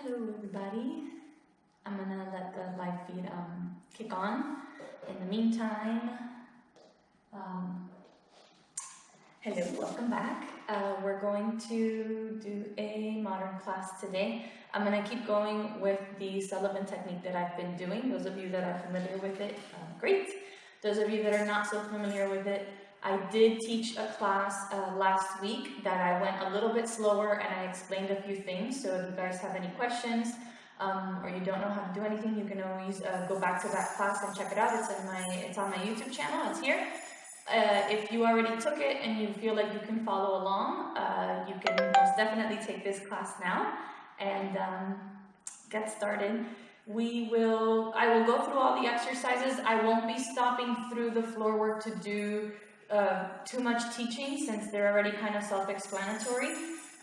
Hello everybody. I'm gonna let the live feed kick on. In the meantime, hello, welcome back. We're going to do a modern class today. I'm gonna keep going with the Sullivan technique that I've been doing. Those of you that are familiar with it, great. Those of you that are not so familiar with it, I did teach a class last week that I went a little bit slower and I explained a few things. So if you guys have any questions or you don't know how to do anything, you can always go back to that class and check it out. It's on my YouTube channel. It's here. If you already took it and you feel like you can follow along, you can most definitely take this class now and get started. I will go through all the exercises. I won't be stopping through the floor work to do too much teaching since they're already kind of self-explanatory.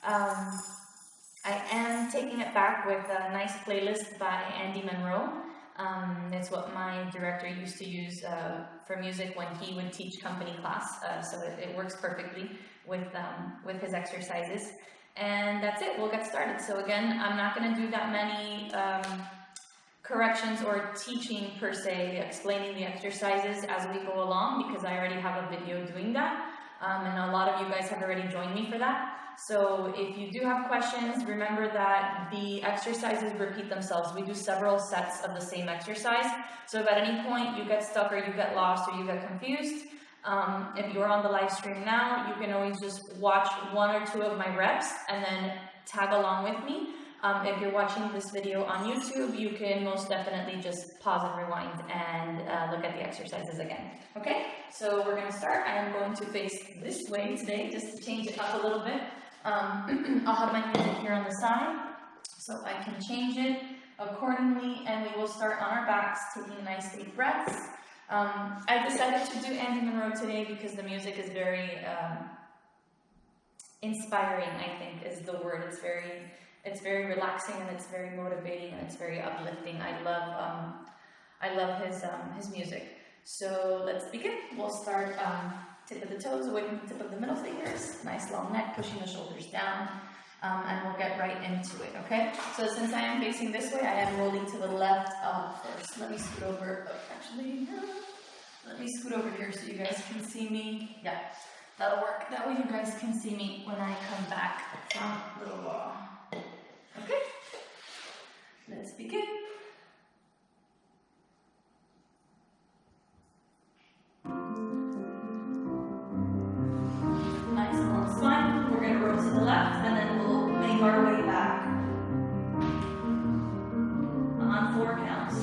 I am taking it back with a nice playlist by Andy Monroe. It's what my director used to use for music when he would teach company class, so it works perfectly with his exercises. And that's it, we'll get started. So again, I'm not going to do that many corrections or teaching per se, explaining the exercises as we go along, because I already have a video doing that, and a lot of you guys have already joined me for that. So if you do have questions, remember that the exercises repeat themselves. We do several sets of the same exercise, so if at any point you get stuck or you get lost or you get confused, if you're on the live stream now, you can always just watch one or two of my reps and then tag along with me. If you're watching this video on YouTube, you can most definitely just pause and rewind and look at the exercises again. Okay, so we're going to start. I am going to face this way today just to change it up a little bit. I'll have my music here on the side so I can change it accordingly, and we will start on our backs, taking nice deep breaths. I decided to do Andy Monroe today because the music is very inspiring, I think is the word. It's very relaxing and it's very motivating and it's very uplifting. I love his music. So let's begin. We'll start tip of the toes away from the tip of the middle fingers. Nice long neck, pushing the shoulders down, and we'll get right into it. Okay. So since I am facing this way, I am rolling to the left first. Let me scoot over. Let me scoot over here so you guys can see me. Yeah, that'll work. That way you guys can see me when I come back from the wall. Okay, let's begin. Nice long spine. We're going to roll to the left and then we'll make our way back on 4 counts.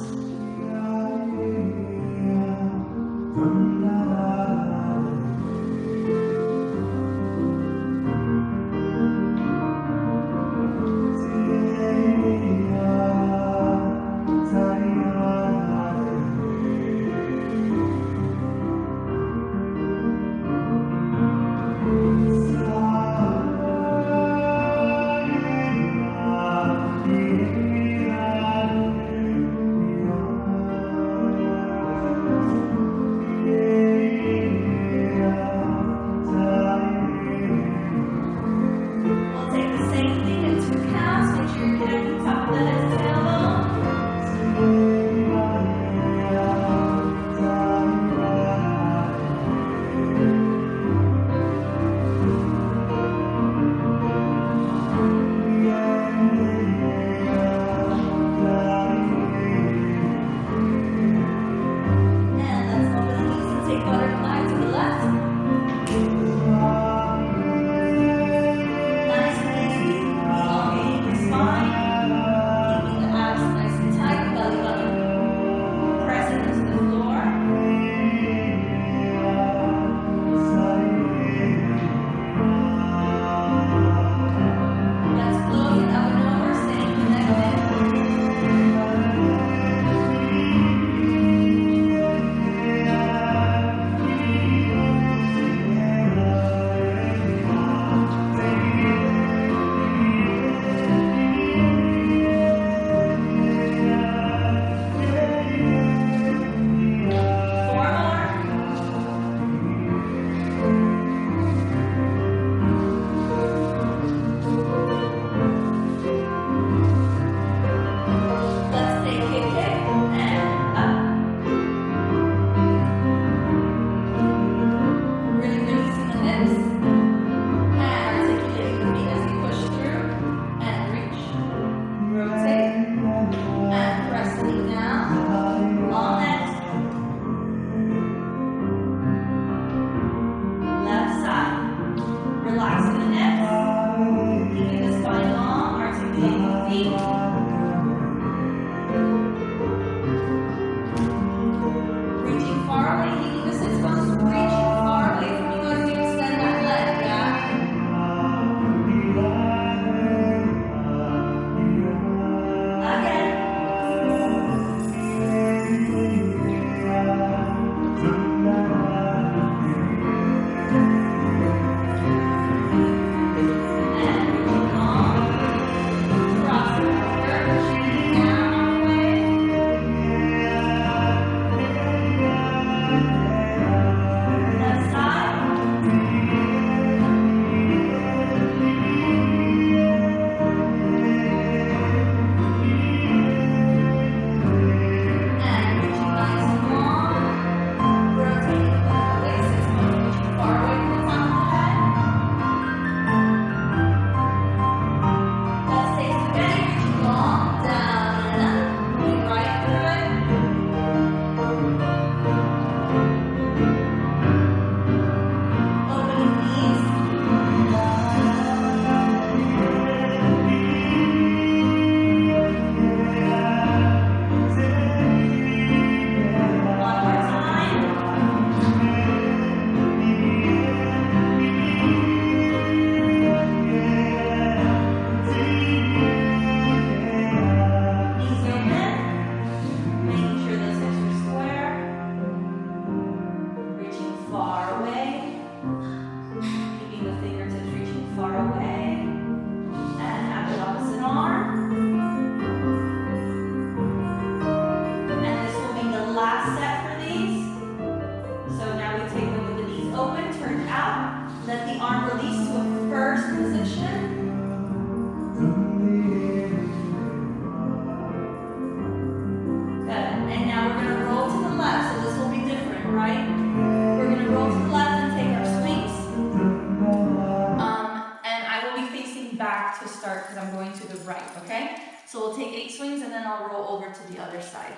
So we'll take 8 swings and then I'll roll over to the other side.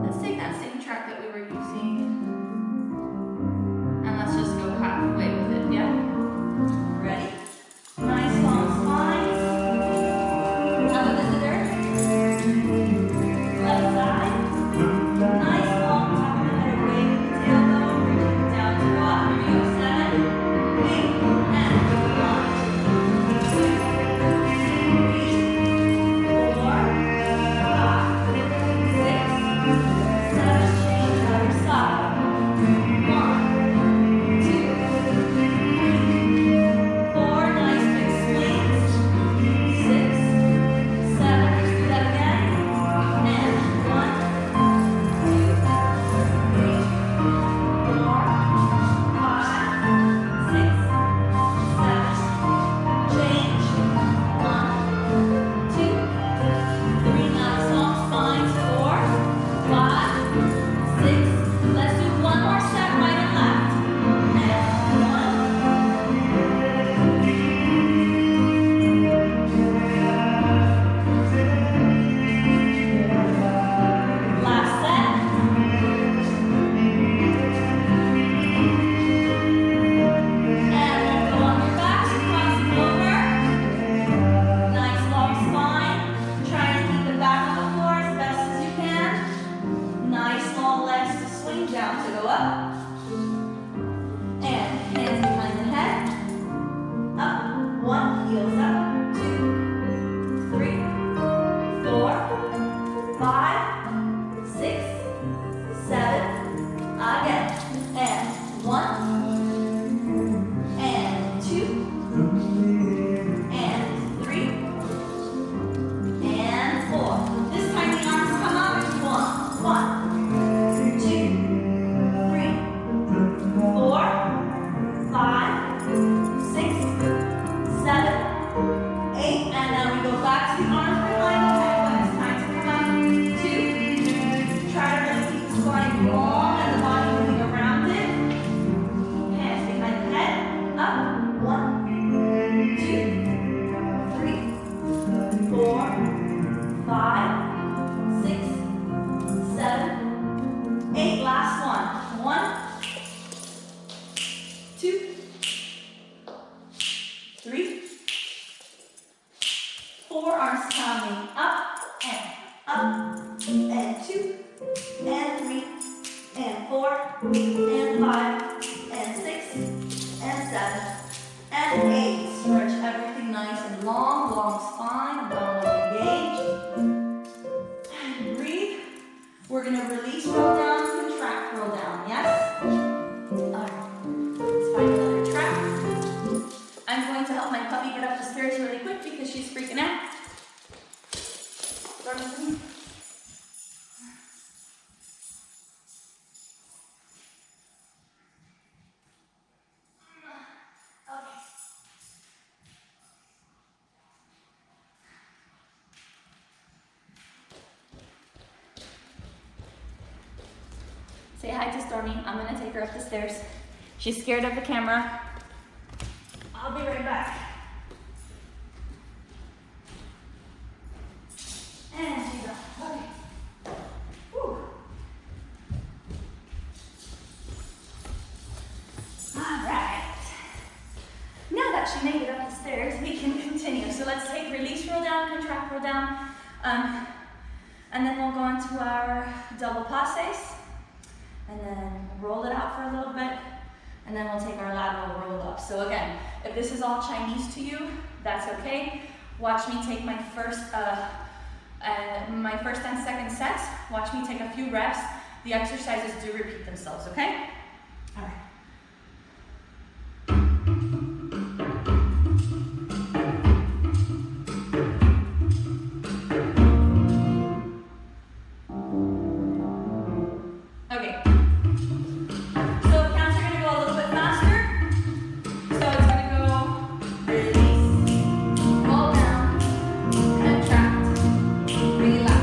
Let's take that same track that we were using and let's just go halfway with it, yeah? Ready? Nice long spine. Another visitor. Left side. Nice long top of the head away with the tailbone. Reaching down to go up. Here we go. 7, 8, and 1, 2, 3, 4, 5, 6, 7. Change other side. 1, 2, 3, 4. Nice big swings. 6, 7. Let's do that again. And 1, 2, 3, 4, 5, 6, 7. Change. 1, 2, 3. Nice long spines. 4, 5, 6. Let's do one more set, right and left. And 1. Last set. And we'll go on your back, crossing over. Nice long spine. Try to keep the back on the floor as best as you can. Nice long legs to swing down to go up. And hands behind the head. Up. 1, heels up. 2, 3, 4, 5, 6, 7. Again. And 1, and 2, and 3, and 4. This time the arms come up. 1, 2, 3, 4, 5, 6, 7, 8. And now we go back to the arms behind the head when it's time to come up. 2. Try to really keep the spine long and the body moving around it. Hands behind the head. Up. 1, 2, 3, 4, 5, 6, 7, 8. Last one. 1, 2, 3, 4. Arms coming up, and 2, and 3, and 4, and 5, and 6, and 7, and 8. Stretch everything nice and long, long spine, bone engaged. And breathe. We're going to release, roll down, contract, roll down, yes? Alright, let's find another track. I'm going to help my puppy get up the stairs really quick because she's freaking out. Start with me. Okay. Say hi to Stormy. I'm going to take her up the stairs. She's scared of the camera. I'll be right back. And she's up. Okay. Whew. All right. Now that she made it up the stairs, we can continue. So let's take release, roll down, contract, roll down. And then we'll go into our double passes. And then roll it out for a little bit. And then we'll take our lateral roll up. So again, if this is all Chinese to you, that's okay. Watch me take my first and second sets. Watch me take a few reps. The exercises do repeat themselves, okay? All right. Okay. Relax.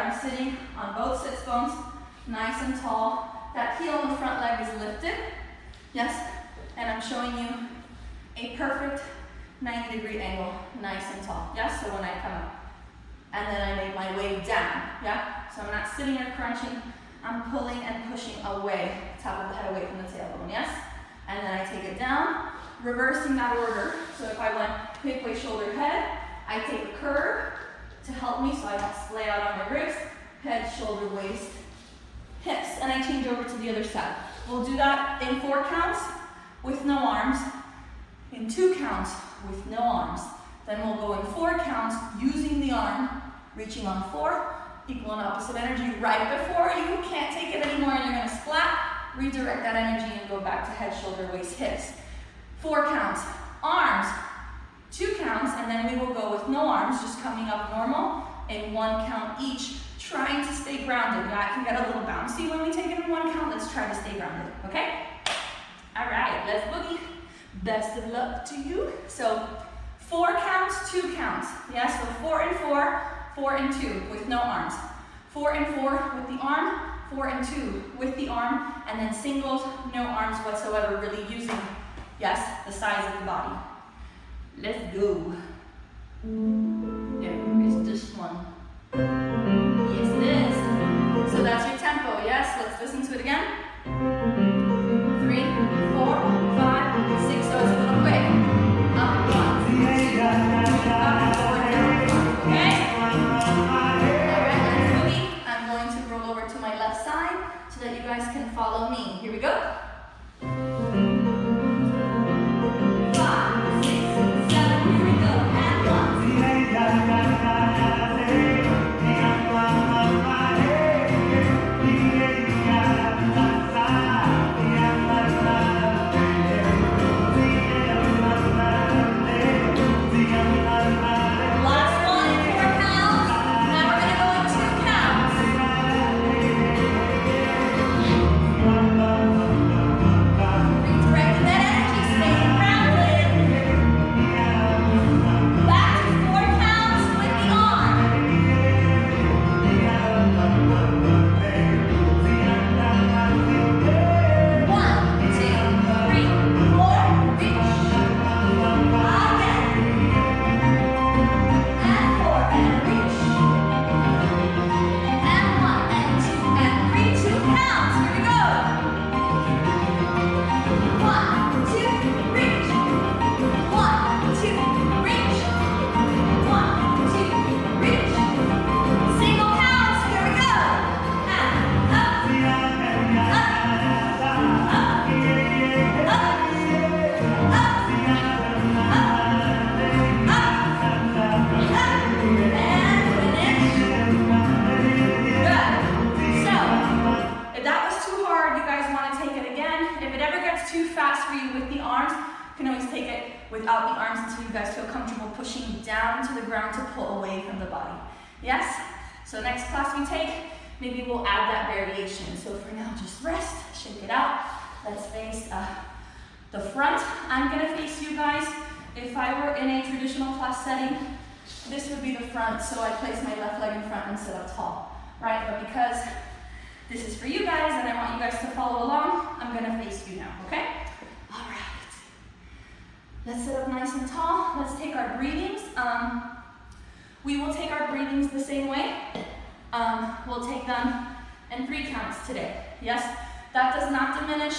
I'm sitting on both sits bones, nice and tall. That heel on the front leg is lifted. Yes, and I'm showing you a perfect 90-degree angle, nice and tall. Yes, so when I come up, and then I make my way down. Yeah, so I'm not sitting here crunching, I'm pulling and pushing away, top of the head away from the tailbone. Yes, and then I take it down, reversing that order. So if I went hip, waist, shoulder, head, I take a curve to help me so I don't splay out on my ribs, head, shoulder, waist, hips, and I change over to the other side. We'll do that in 4 counts with no arms, in 2 counts with no arms. Then we'll go in 4 counts using the arm, reaching on 4, equal and opposite energy right before you can't take it anymore and you're gonna splat, redirect that energy and go back to head, shoulder, waist, hips. 4 counts, arms, 2 counts, and then we will go with no arms, just coming up normal in 1 count each, trying to stay grounded. Yeah, it can get a little bouncy when we take it in 1 count. Let's try to stay grounded, okay? All right, let's boogie. Best of luck to you. So 4 counts, 2 counts. Yeah, so 4 and 4, 4 and 2 with no arms. 4 and 4 with the arm, 4 and 2 with the arm, and then singles, no arms whatsoever, really using, yes, the size of the body. Let's go. There is this one. Yes, it is. So that's your tempo, yes? Let's listen to it again. 3, 4, 5, 6, so it's a little quick. Up, 1, 2, 3, up, 4, down, 1, okay? Alright, let's boogie. I'm going to roll over to my left side so that you guys can follow me. Here we go. 5, 6, 7, here we go, and 3 counts today. Yes, that does not diminish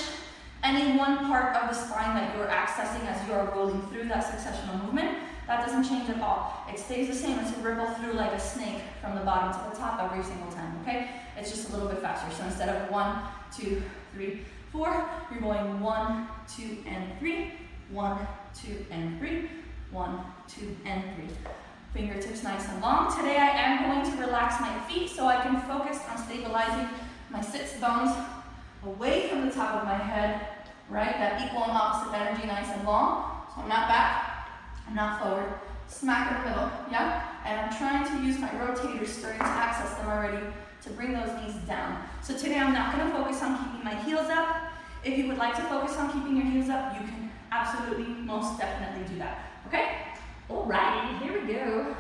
any one part of the spine that you're accessing as you are rolling through that successional movement. That doesn't change at all. It stays the same. It's a ripple through like a snake from the bottom to the top every single time, okay? It's just a little bit faster. So instead of 1, 2, 3, 4, you're going 1, 2, and 3, 1, 2, and 3, 1, 2, and 3. Fingertips nice and long. Today I am going to relax my feet so I can focus on stabilizing my sits bones away from the top of my head, right? That equal and opposite energy, nice and long. So I'm not back, I'm not forward, smack in the middle, yeah? And I'm trying to use my rotators, starting to access them already, to bring those knees down. So today I'm not gonna focus on keeping my heels up. If you would like to focus on keeping your heels up, you can absolutely, most definitely do that, okay? Alrighty, here we go.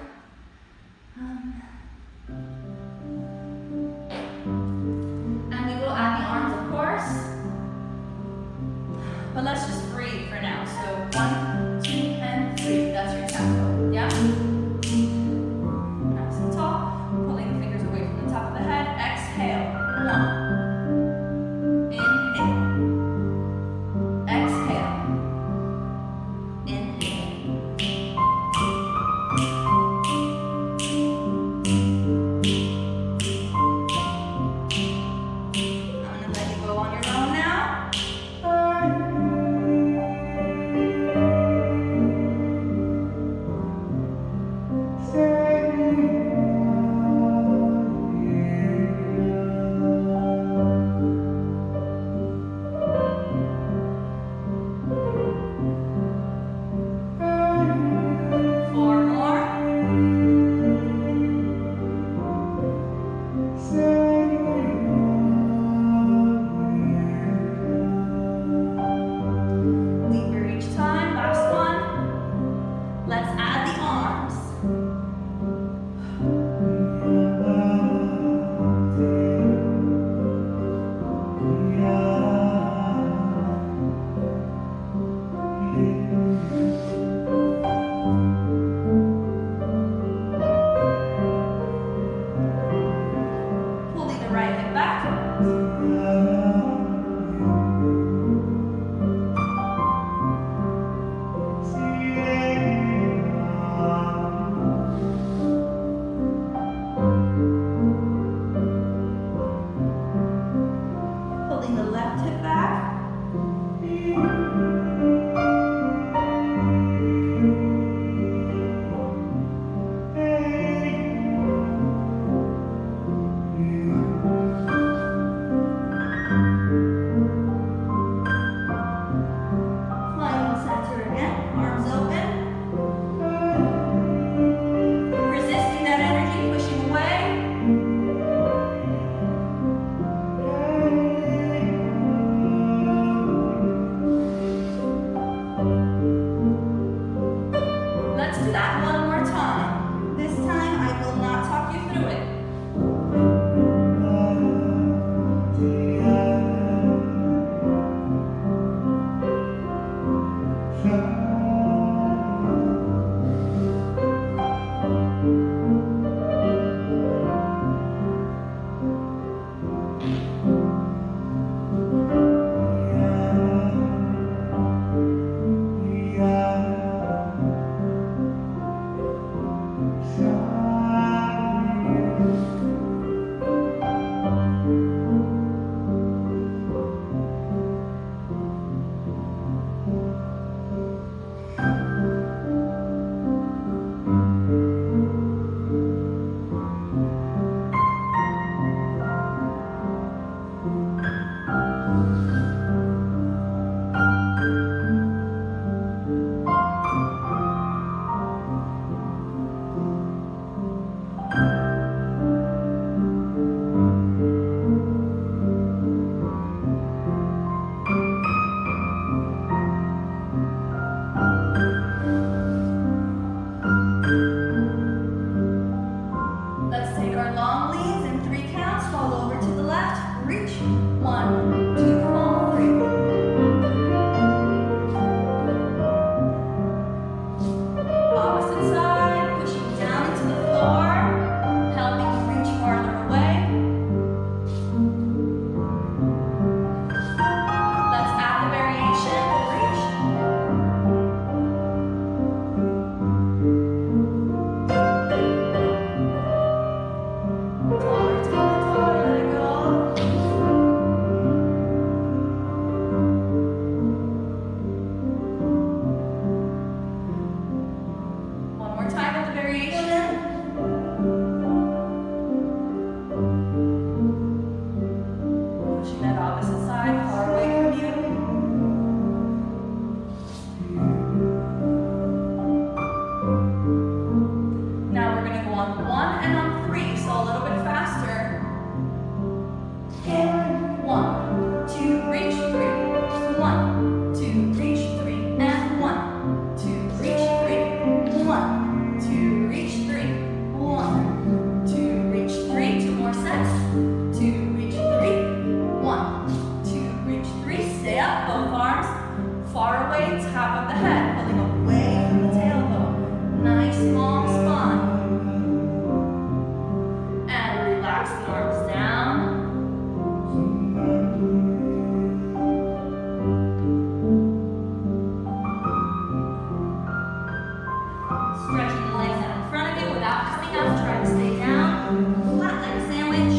enough, try to stay down, flat like a sandwich,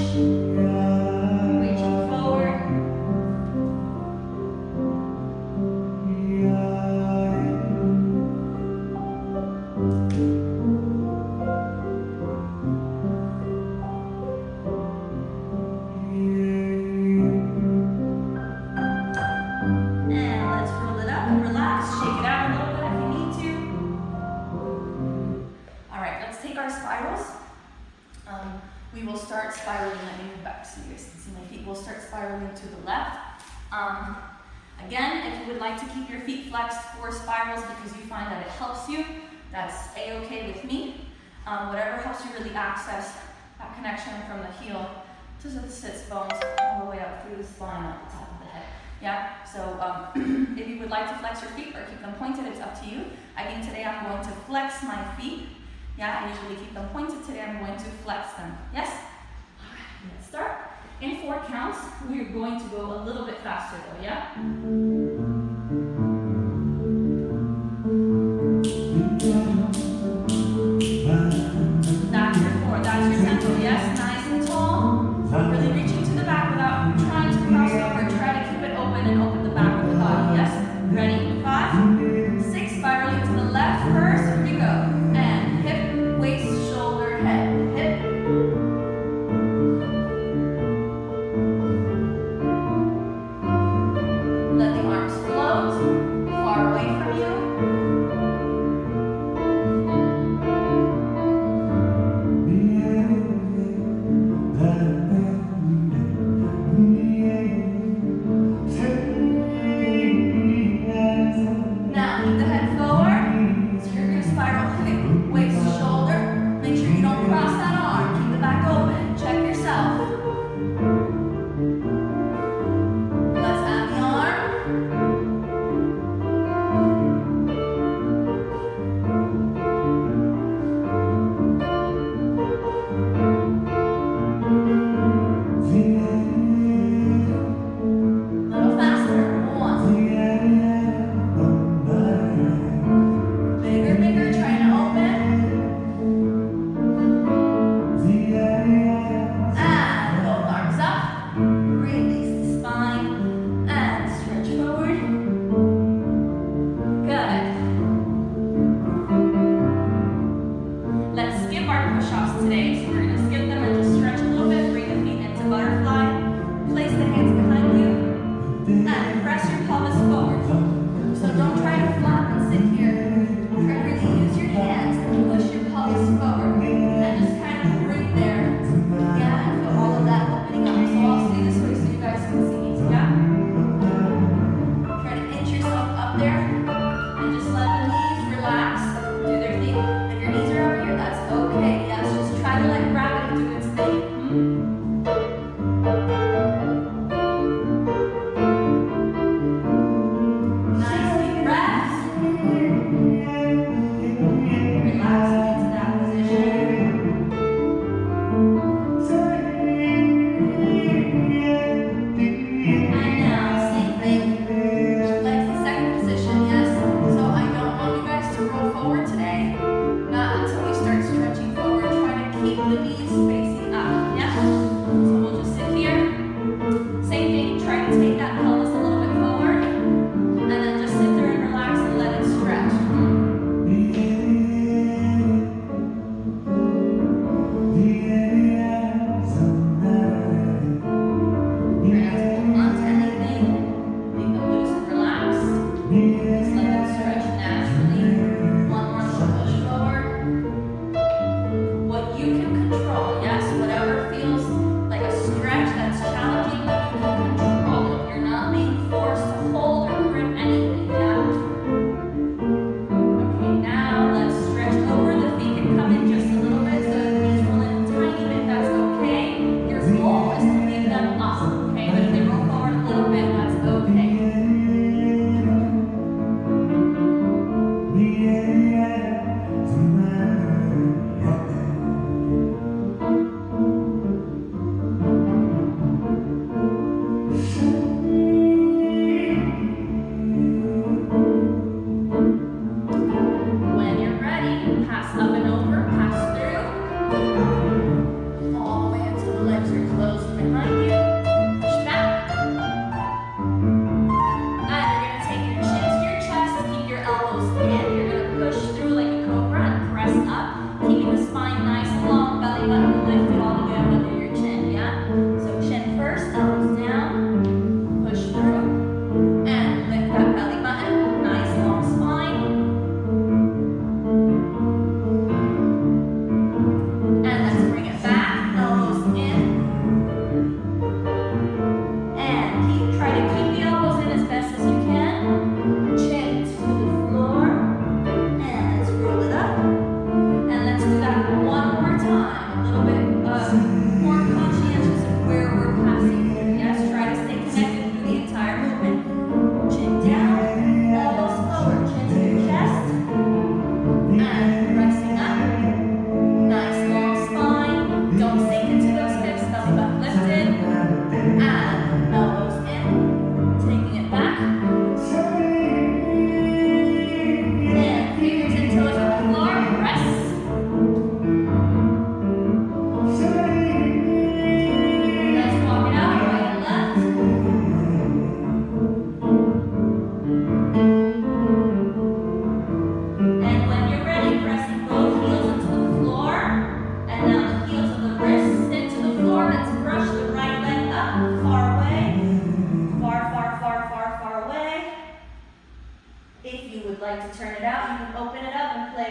reaching forward. And let's roll it up and relax, shake it out a little bit if you need to. All right, let's take our spirals. We will start spiraling. Let me move back so you guys can see my feet. We'll start spiraling to the left. Again, if you would like to keep your feet flexed for spirals because you find that it helps you, that's a-okay with me. Whatever helps you really access that connection from the heel to the sits bones all the way up through the spine at the top of the head. Yeah, so if you would like to flex your feet or keep them pointed, it's up to you. I think today I'm going to flex my feet. Yeah, I usually keep them pointed. Today I'm going to flex them. Yes? All right, let's start. In 4 counts, we're going to go a little bit faster though, yeah? That's your 4, that's your tempo, yes? Nice and tall. Really reaching to the back without trying to cross over. Try to keep it open and open the back of the body, yes? Ready? 5, 6, spiraling to the left first. Here we go. And hip, waist, shoulder, head, hip. Let the arms flow.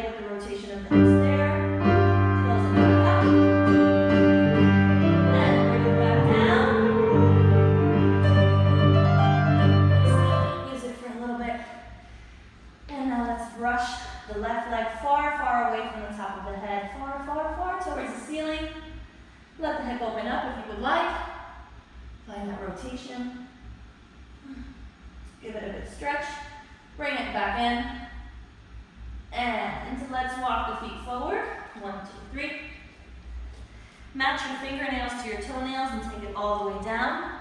with the rotation of the hips there. Close it back up. And bring it back down. Use it for a little bit. And now let's brush the left leg far, far away from the top of the head. Far, far, far towards the ceiling. Let the hip open up if you would like. Find that rotation. Give it a good stretch. Bring it back in. And let's walk the feet forward. 1, 2, 3. Match your fingernails to your toenails and take it all the way down.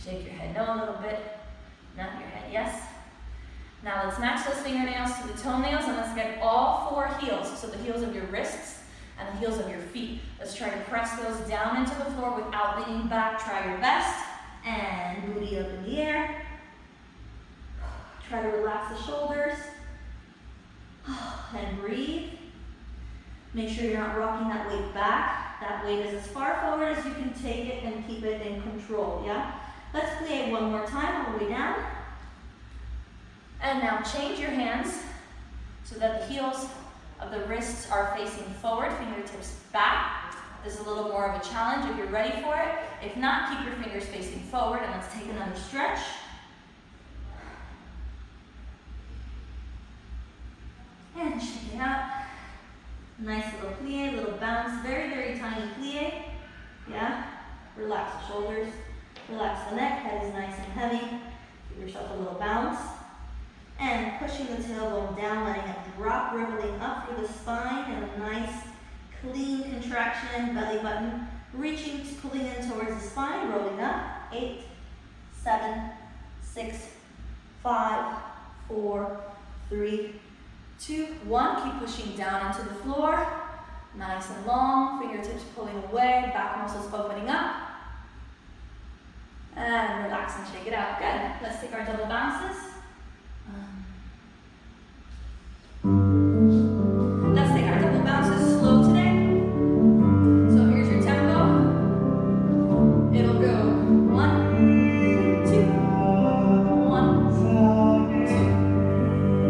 Shake your head no a little bit. Nod your head yes. Now let's match those fingernails to the toenails and let's get all 4 heels. So the heels of your wrists and the heels of your feet. Let's try to press those down into the floor without leaning back. Try your best. And booty up in the air. Try to relax the shoulders. And breathe. Make sure you're not rocking that weight back. That weight is as far forward as you can take it and keep it in control, yeah? Let's plie one more time all the way down. And now change your hands so that the heels of the wrists are facing forward, fingertips back. This is a little more of a challenge if you're ready for it. If not, keep your fingers facing forward and let's take another stretch. And shake it out. Nice little plie, little bounce, very, very tiny plie. Yeah? Relax the shoulders, relax the neck, head is nice and heavy. Give yourself a little bounce. And pushing the tailbone down, letting it drop, rippling up through the spine, and a nice clean contraction, belly button, reaching, pulling in towards the spine, rolling up. 8, 7, 6, 5, 4, 3, 2, 1. Keep pushing down into the floor. Nice and long, fingertips pulling away, back muscles opening up. And relax and shake it out. Good. Let's take our double bounces. Let's take our double bounces slow today. So here's your tempo. It'll go 1, 2, 1,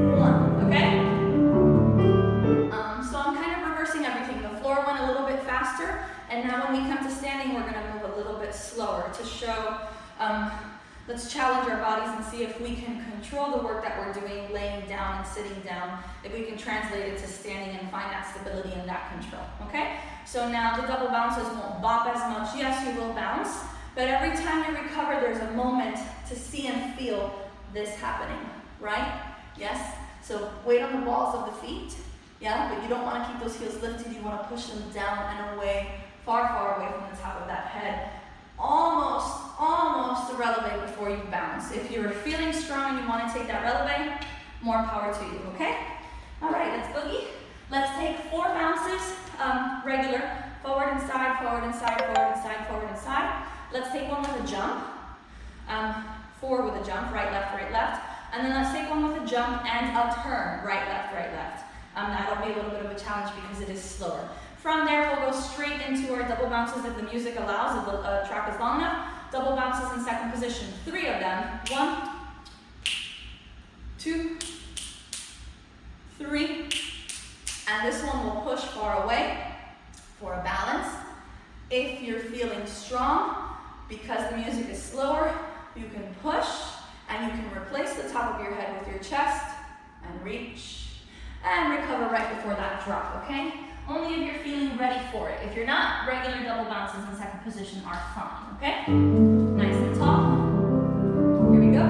2, 1. Okay? So I'm kind of reversing everything. The floor went a little bit faster, and now when we come to standing, we're going to move a little bit slower to show. Let's challenge our bodies and see if we can control the work that we're doing, laying down and sitting down, if we can translate it to standing and find that stability and that control, okay? So now the double bounces won't bop as much. Yes, you will bounce, but every time you recover, there's a moment to see and feel this happening, right? Yes? So weight on the balls of the feet, yeah? But you don't want to keep those heels lifted. You want to push them down and away, far, far away from the top of that head. Almost a releve before you bounce. If you're feeling strong and you want to take that releve, more power to you, okay? All right, let's boogie. Let's take 4 bounces, regular, forward and side, forward and side, forward and side, forward and side. Let's take one with a jump, 4 with a jump, right, left, and then let's take one with a jump and a turn, right, left, right, left. That'll be a little bit of a challenge because it is slower. From there, we'll go straight into our double bounces if the music allows, if the track is long enough. Double bounces in second position, 3 of them. 1, 2, 3. And this one will push far away for a balance. If you're feeling strong, because the music is slower, you can push and you can replace the top of your head with your chest and reach and recover right before that drop, okay? Only if you're feeling ready for it. If you're not, regular double bounces in second position are fine, okay? Nice and tall. Here we go.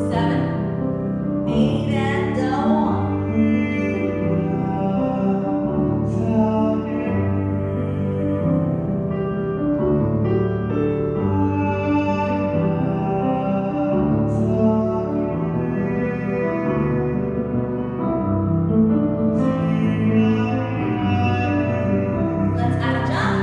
7, 8, and 1. Let's add a jump.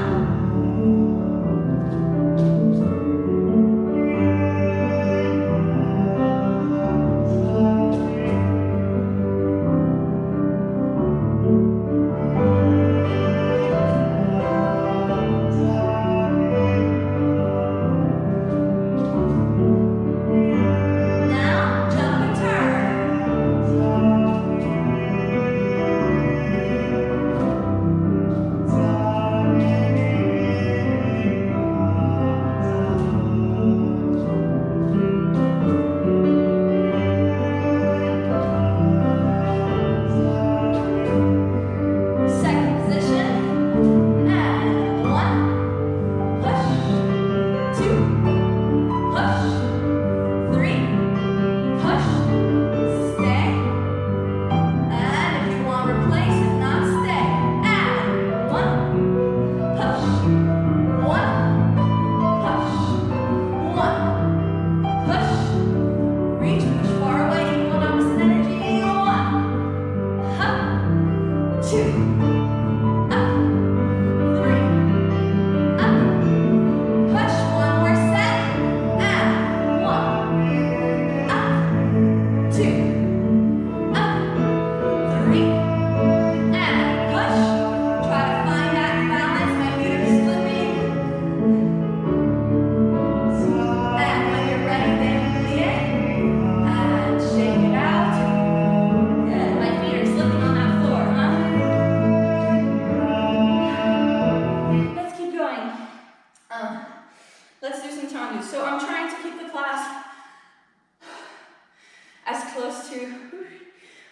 as close to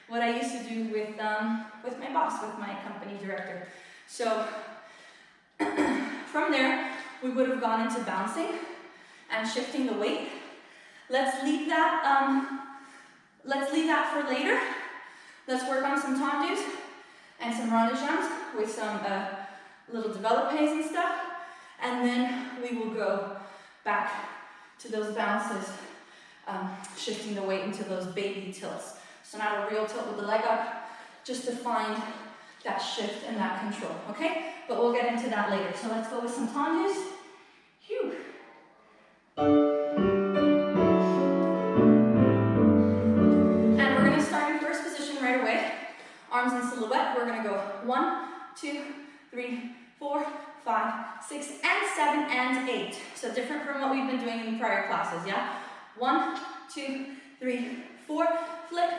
what I used to do with my boss, with my company director. So from there, we would have gone into bouncing and shifting the weight. Let's leave that for later. Let's work on some tendus and some ronde jambes with some little developés and stuff. And then we will go back to those bounces, shifting the weight into those baby tilts. So not a real tilt with the leg up, just to find that shift and that control, okay? But we'll get into that later. So let's go with some tendus. Phew. And we're gonna start in first position right away. Arms in silhouette. We're gonna go 1, 2, 3, 4, 5, 6, and 7, and 8. So different from what we've been doing in prior classes, yeah? 1, 2, 3, 4, flip,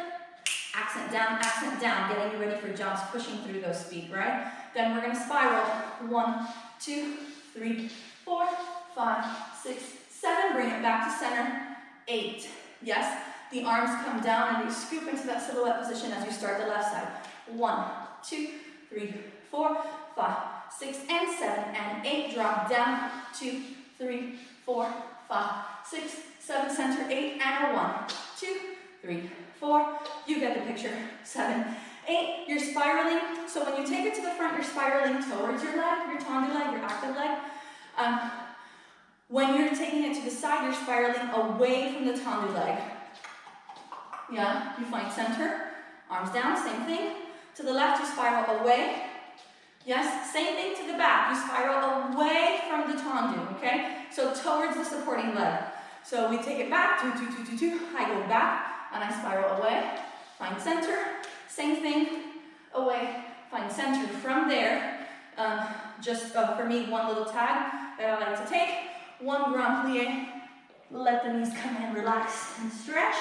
accent down, getting you ready for jumps, pushing through those feet, right? Then we're gonna spiral. 1, 2, 3, 4, 5, 6, 7, bring it back to center, 8. Yes, the arms come down and you scoop into that silhouette position as you start the left side. 1, 2, 3, 4, 5, 6, and 7, and 8, drop down, 2, 3, 4, 5, 6, 7, center, 8, and a 1, 2, 3, 4, you get the picture, 7, 8, you're spiraling, so when you take it to the front, you're spiraling towards your leg, your tendu leg, your active leg. When you're taking it to the side, you're spiraling away from the tendu leg. Yeah, you find center, arms down, same thing. To the left, you spiral away. Yes, same thing to the back. You spiral away from the tendu, okay? So towards the supporting leg. So we take it back, 2, 2, 2, 2, 2. I go back and I spiral away. Find center, same thing, away, find center. From there, for me, one little tag that I like to take. 1 grand plie, let the knees come in, relax and stretch.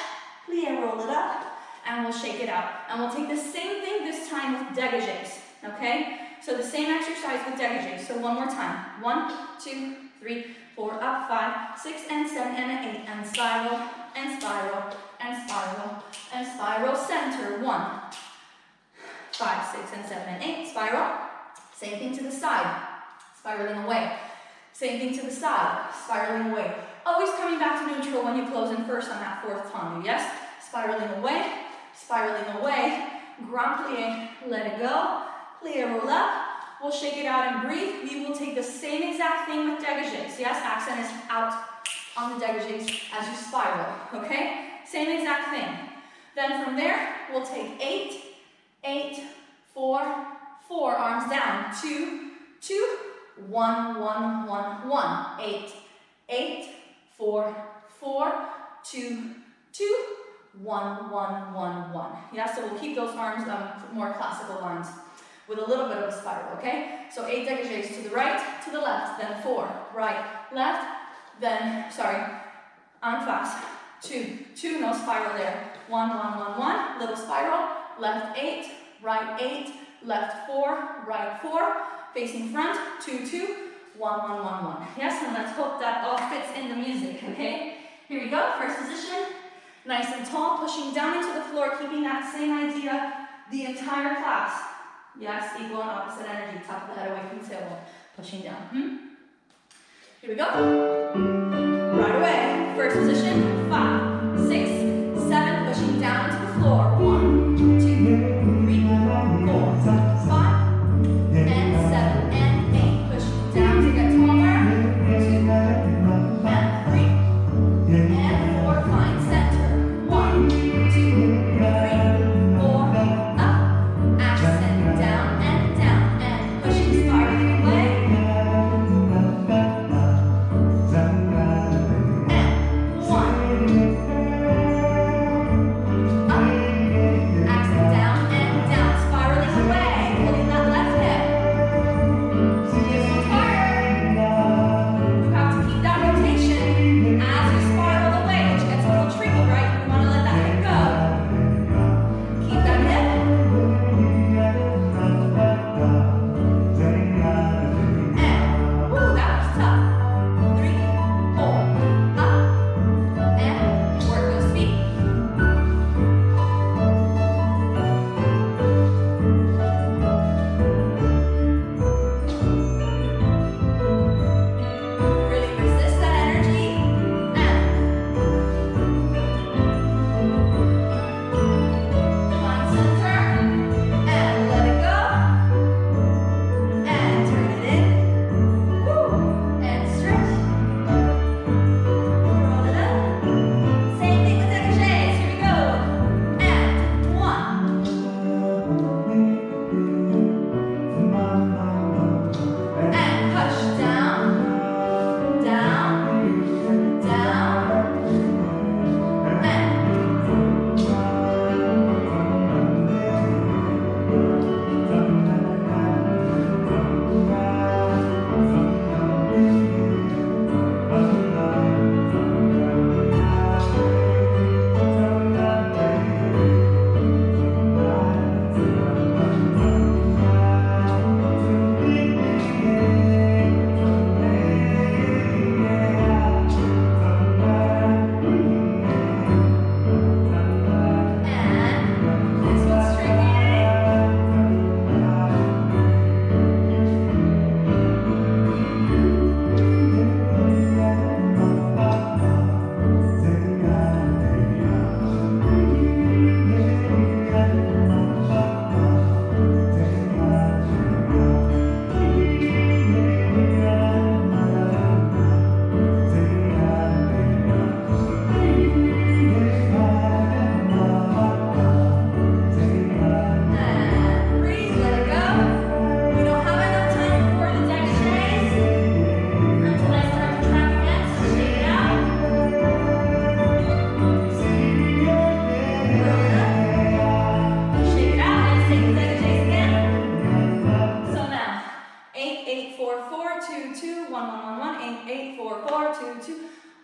Plie, roll it up, and we'll shake it out. And we'll take the same thing this time with dégagés, okay? So the same exercise with dégagés. So one more time. 1, 2, 3, 4, up, 5, 6, and 7, and an 8, and spiral, and spiral, and spiral, and spiral, center, 1, 5, 6, and 7, and 8, spiral. Same thing to the side, spiraling away. Same thing to the side, spiraling away. Always coming back to neutral when you close in first on that fourth tendu, yes? Spiraling away, grand plie, let it go, plie, roll up. We'll shake it out and breathe. We will take the same exact thing with dégagés. Yes, accent is out on the dégagés as you spiral, okay? Same exact thing. Then from there, we'll take 8, 8, 4, 4, arms down, 2, 2, 1, 1, 1, 1, 8, 8, 4, 4, 2, 2, 1, 1, 1, 1. Yeah, so we'll keep those arms more classical lines with a little bit of a spiral, okay? So 8 dégagés to the right, to the left, then 4, right, left, then, en face, 2, 2, no spiral there, 1, 1, 1, 1, little spiral, left 8, right 8, left 4, right 4, facing front, 2, 2, 1, 1, 1, 1. Yes, and let's hope that all fits in the music, okay? Here we go, first position, nice and tall, pushing down into the floor, keeping that same idea the entire class. Yes, equal and opposite energy, top of the head away from the tailbone, pushing down. Here we go. Right away, first position, 5, 6, 7, pushing down into the floor. 1, 2, 3, 4, 5, and 7, and 8. Pushing down to get taller. 2, and 3, and 4. Find center. 1, 2, 3, 4. Up. Accent down, and pushing, spiraling away. And 1,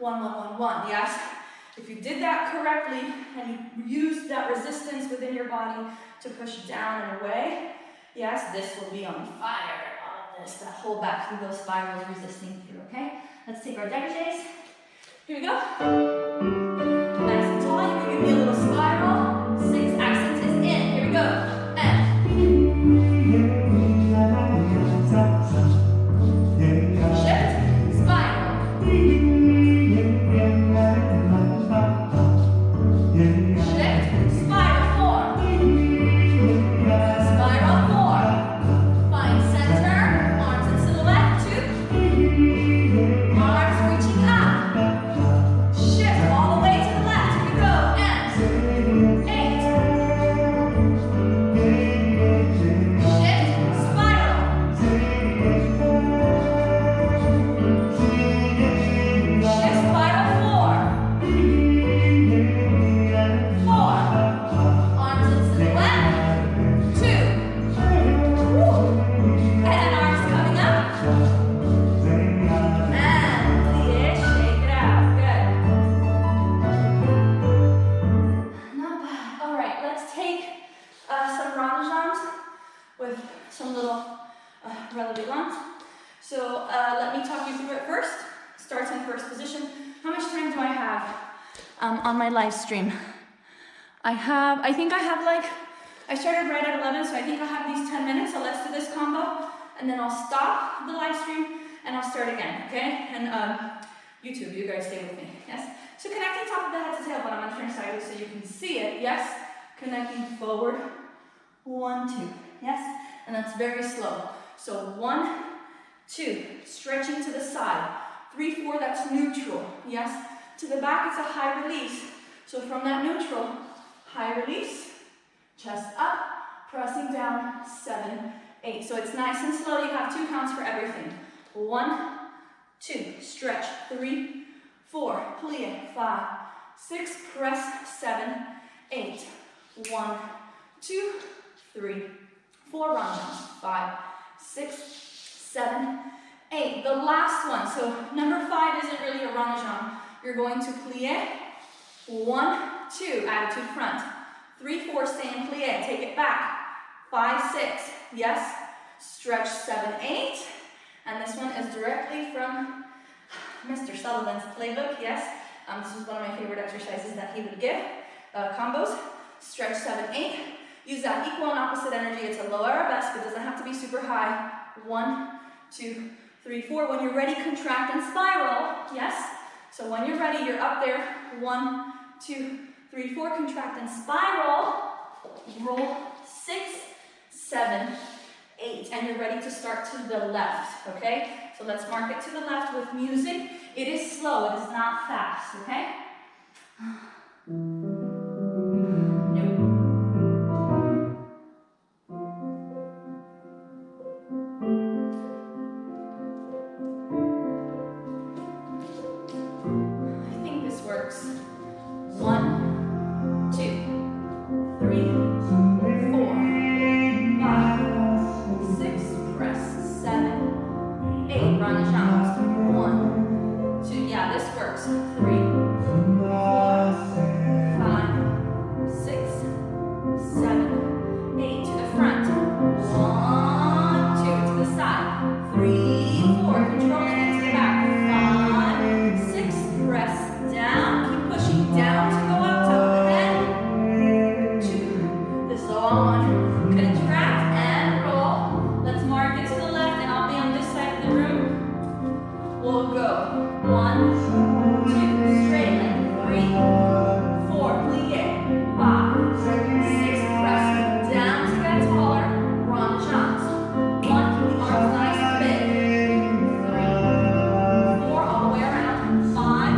1. Yes? If you did that correctly and you used that resistance within your body to push down and away, yes, this will be on fire. All of this, that whole back through those spirals resisting through, okay? Let's take our dégagés. Here we go. Nice and tall. You can give me a little spiral. 6 accents is in. Here we go. And shift, spiral. Shift, spiral 4. Spiral 4. Find center, arms in silhouette. 2. Arms reaching up. Shift all the way to the left. Here we go. And 8. Shift, spiral. Shift, spiral 4. 4. Arms in silhouette. 2. Woo. And arms coming up. And plie, shake it out. Good. Not bad. All right, let's take some ronde jambes with some little relevés. So let me talk you through it first. Starts in first position. How much time do I have on my live stream? I think I have like, I started right at 11, so I think I have these 10 minutes. So let's do this combo, and then I'll stop the live stream and I'll start again, okay? And YouTube, you guys stay with me, yes? So connecting top of the head to tailbone, I'm gonna turn sideways so you can see it, yes? Connecting forward, 1, 2, yes? And that's very slow. So 1, 2, stretching to the side. 3, 4, that's neutral, yes? To the back, it's a high release. So from that neutral, high release, chest up, pressing down, 7, 8. So it's nice and slow. You have 2 counts for everything. 1, 2, stretch, 3, 4, plie, 5, 6, press, 7, 8. 1, 2, 3, 4, ronde jambes, 5, 6, 7, 8. The last one. So number 5 isn't really a ronde jambe. You're going to plie, 1, 2, attitude front. 3, 4, stay in plie, take it back. 5, 6, yes. Stretch 7, 8. And this one is directly from Mr. Sullivan's playbook, yes. This is one of my favorite exercises that he would give, combos. Stretch 7, 8. Use that equal and opposite energy. It's a low arabesque, but it doesn't have to be super high. 1, 2, 3, 4. When you're ready, contract and spiral, yes. So when you're ready, you're up there. 1, 2, 3, 4. Contract and spiral. Roll 6, 7, 8. And you're ready to start to the left, okay? So let's mark it to the left with music. It is slow, it is not fast, okay? I think this works. 1, 2, 3, 4, 5, 6, press, 7, 8. Ronde jambes. 1, 2, yeah, this works. 3, 4, 5, 6, 7, 8. To the front. 1, 2, to the side. 3, 4, controlling it to the back. 5, 6, press down. Keep pushing down to go up top of the head. 2, this long one. Contract and roll. Let's mark it to the left, and I'll be on this side of the room. We'll go 1, 2, straight leg, 3, 4, plie, 5, 6, press down to get taller, ronde jambes. 1, keep the arms nice and big, 3, 4, all the way around, 5,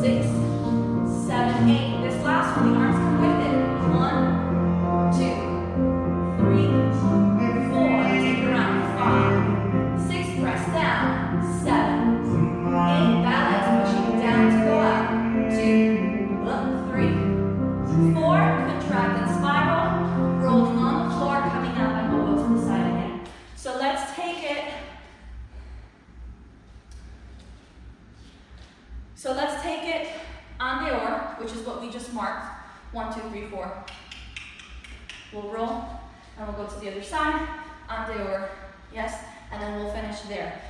6, 7, 8. This last one, the arms come with it. 1, 2, 3, 4, take it around, 5, 6, press down, 7, 8, balance, pushing down to go up, 2, up, 3, 4, contract and spiral, rolling on the floor, coming up, and we'll go to the side again. So let's take it. So 1, 2, 3, 4. We'll roll, and we'll go to the other side, en dehors, yes, and then we'll finish there.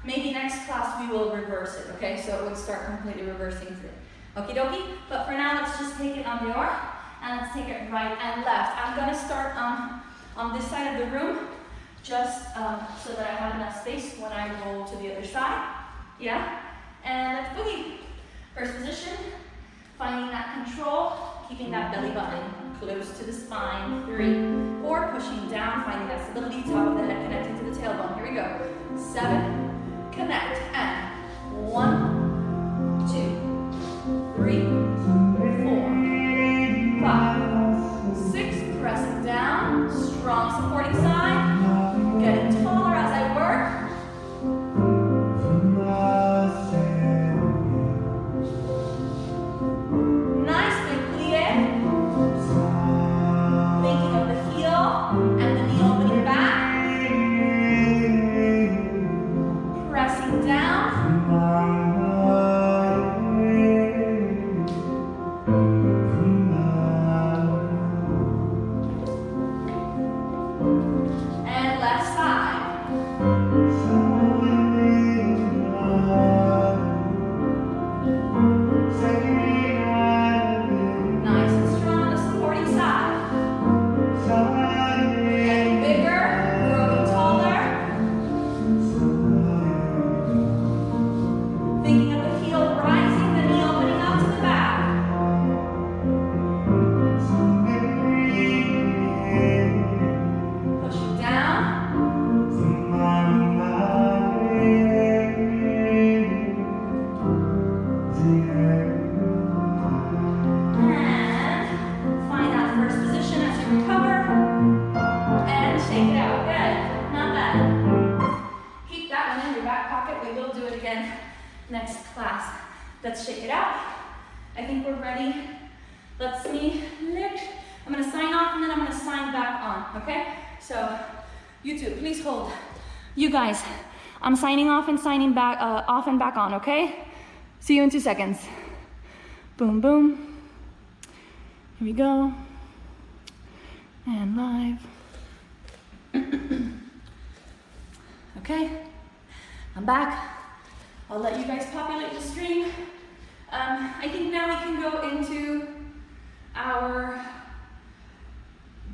Maybe next class we will reverse it, okay? So it would start completely reversing through. Okie dokie, but for now, let's just take it en dehors, and let's take it right and left. I'm gonna start on this side of the room, just so that I have enough space when I roll to the other side, yeah? And let's boogie. First position, finding that control, keeping that belly button close to the spine, 3, 4, pushing down, finding that stability, top of the head connecting to the tailbone. Here we go. 7, connect, and 1, 2, 3, 4, 5, 6, pressing down, strong supporting side, getting taller as I work. Next class. Let's shake it out. I think we're ready. Let's see. I'm going to sign off and then I'm going to sign back on, okay? So, you two, please hold. You guys, I'm signing off and signing back, off and back on, okay? See you in 2 seconds. Boom, boom. Here we go. And live. Okay, I'm back. I'll let you guys populate the stream. I think now we can go into our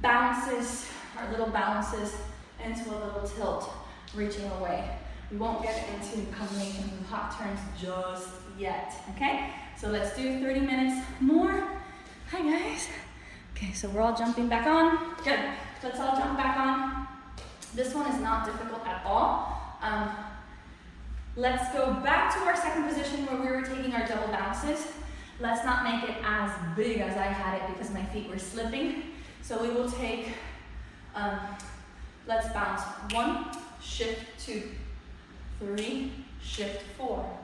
bounces, our little bounces into a little tilt, reaching away. We won't get into combinations with hot turns just yet, okay? So let's do 30 minutes more. Hi guys. Okay, so we're all jumping back on. Good, let's all jump back on. This one is not difficult at all. Let's go back to our second position where we were taking our double bounces. Let's not make it as big as I had it because my feet were slipping. So we will take, let's bounce 1, shift 2, 3, shift 4,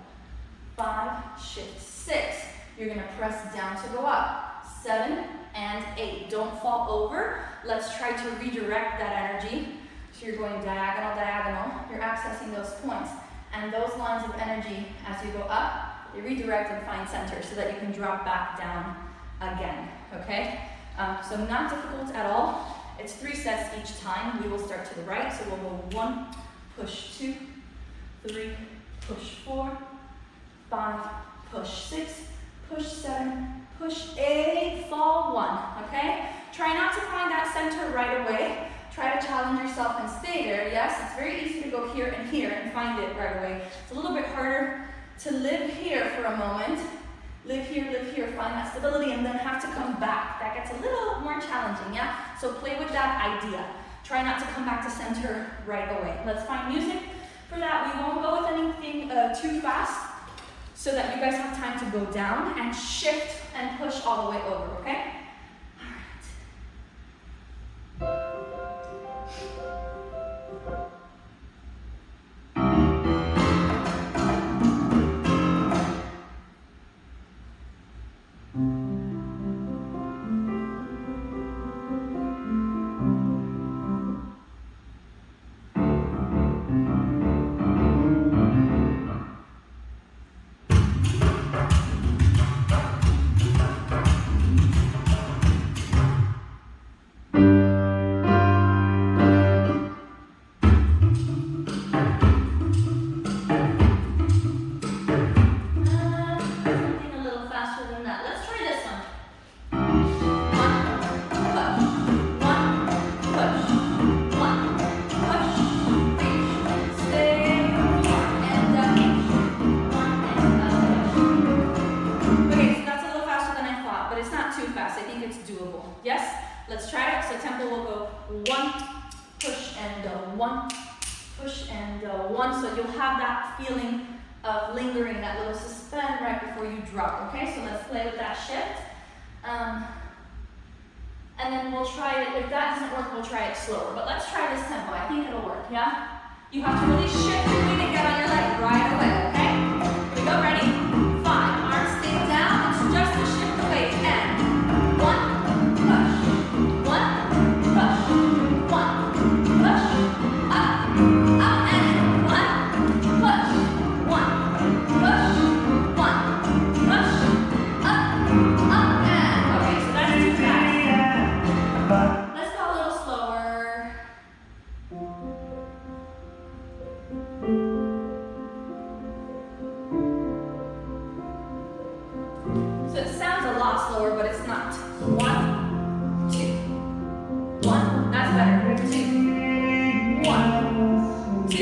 5, shift 6. You're gonna press down to go up. 7 and 8. Don't fall over. Let's try to redirect that energy. So you're going diagonal, diagonal. You're accessing those points. And those lines of energy, as you go up, they redirect and find center so that you can drop back down again, okay? So not difficult at all. It's 3 sets each time. We will start to the right, so we'll go 1, push 2, 3, push 4, 5, push 6, push 7, push 8, fall 1, okay? Try not to find that center right away. Try to challenge yourself and stay there, yes? It's very easy to go here and find it right away. It's a little bit harder to live here for a moment. Live here, find that stability, and then have to come back. That gets a little more challenging, yeah? So play with that idea. Try not to come back to center right away. Let's find music. For that, we won't go with anything too fast so that you guys have time to go down and shift and push all the way over, okay? All right. doable. Yes? Let's try it. So tempo will go 1, push and go, 1, push and go, 1. So you'll have that feeling of lingering, that little suspend right before you drop. Okay, so let's play with that shift. And then we'll try it. If that doesn't work, we'll try it slower. But let's try this tempo. I think it'll work. Yeah? You have to really shift your weight and get on your leg right away. Okay? Here we go. Ready? 5. Arms stay down. It's just to shift the weight. And 1, push. 1, push. 1, push. Up, up, and 1, push. 1, push. 1, push. Up, up, and. Okay, so that's too fast. Let's go a little slower. So it sounds a lot slower, but it's not. 1, 2, 1. That's better. 2, 1, 2.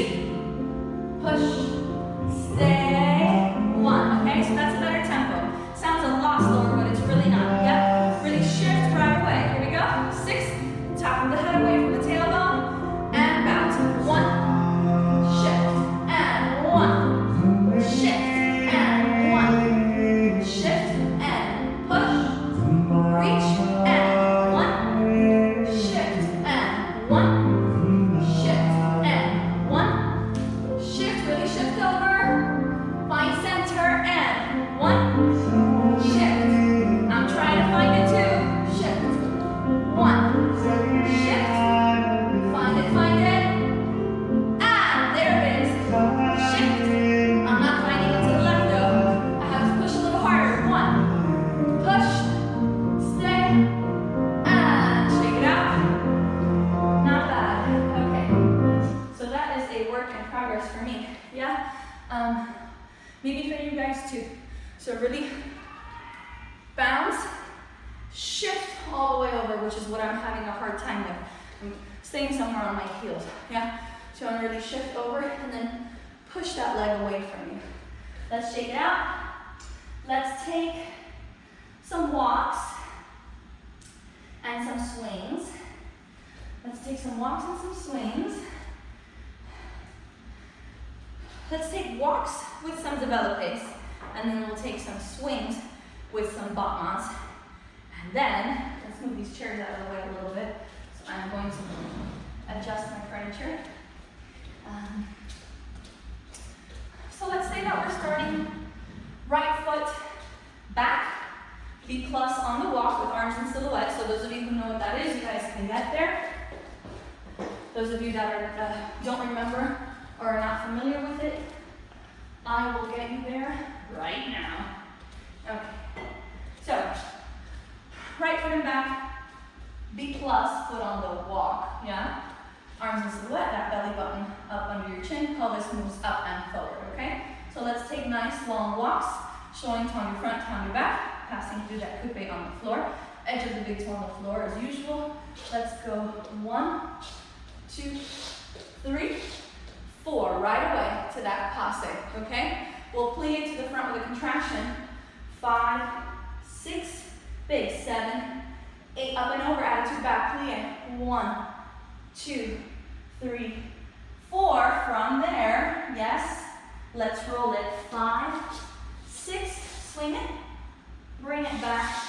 Push. Stay. 1. Okay, so that's a better tempo. Sounds a lot slower, but it's really not. Yep. Really shift right away. Here we go. 6. Top of the head away from the tailbone. And bounce. 1. Shift. And 1. Shift. And 1. Shift. And push. Reach. And 1. Shift. And 1. Shift. And 1. Shift. Really shift over. Find center. And 1. Shift. I'm trying to find it too. Shift. 1. Shift. Find it, find it. And there it is. Shift. I'm not finding it to the left though. I have to push a little harder. 1. Push. Stay. And shake it out. Not bad. Okay. So that is a work in progress for me. Yeah? Maybe for you guys too. So really bounce, shift all the way over, which is what I'm having a hard time with. I'm staying somewhere on my heels. Yeah? So I'm really shift over and then push that leg away from you. Let's shake it out. Let's take some walks and some swings. Let's take some walks and some swings. Let's take walks with some developés, and then we'll take some swings with some battements. And then, let's move these chairs out of the way a little bit. So I'm going to adjust my furniture. So let's say that we're starting right foot back, B plus on the walk with arms in silhouette. So those of you who know what that is, you guys can get there. Those of you that are, don't remember or are not familiar with it, I will get you there right now. Okay. So, right foot and back, B plus, foot on the walk, yeah? Arms in silhouette, that belly button up under your chin, pelvis moves up and forward, okay? So let's take nice long walks, showing toe on your front, toe on your back, passing through that coupe on the floor, edge of the big toe on the floor as usual. Let's go 1, 2, 3, 4, right away to that passe, okay? We'll plie to the front with a contraction. 5, 6, big, 7, 8, up and over, attitude back, plie. 1, 2, 3, 4. From there, yes, let's roll it. 5, 6, swing it, bring it back.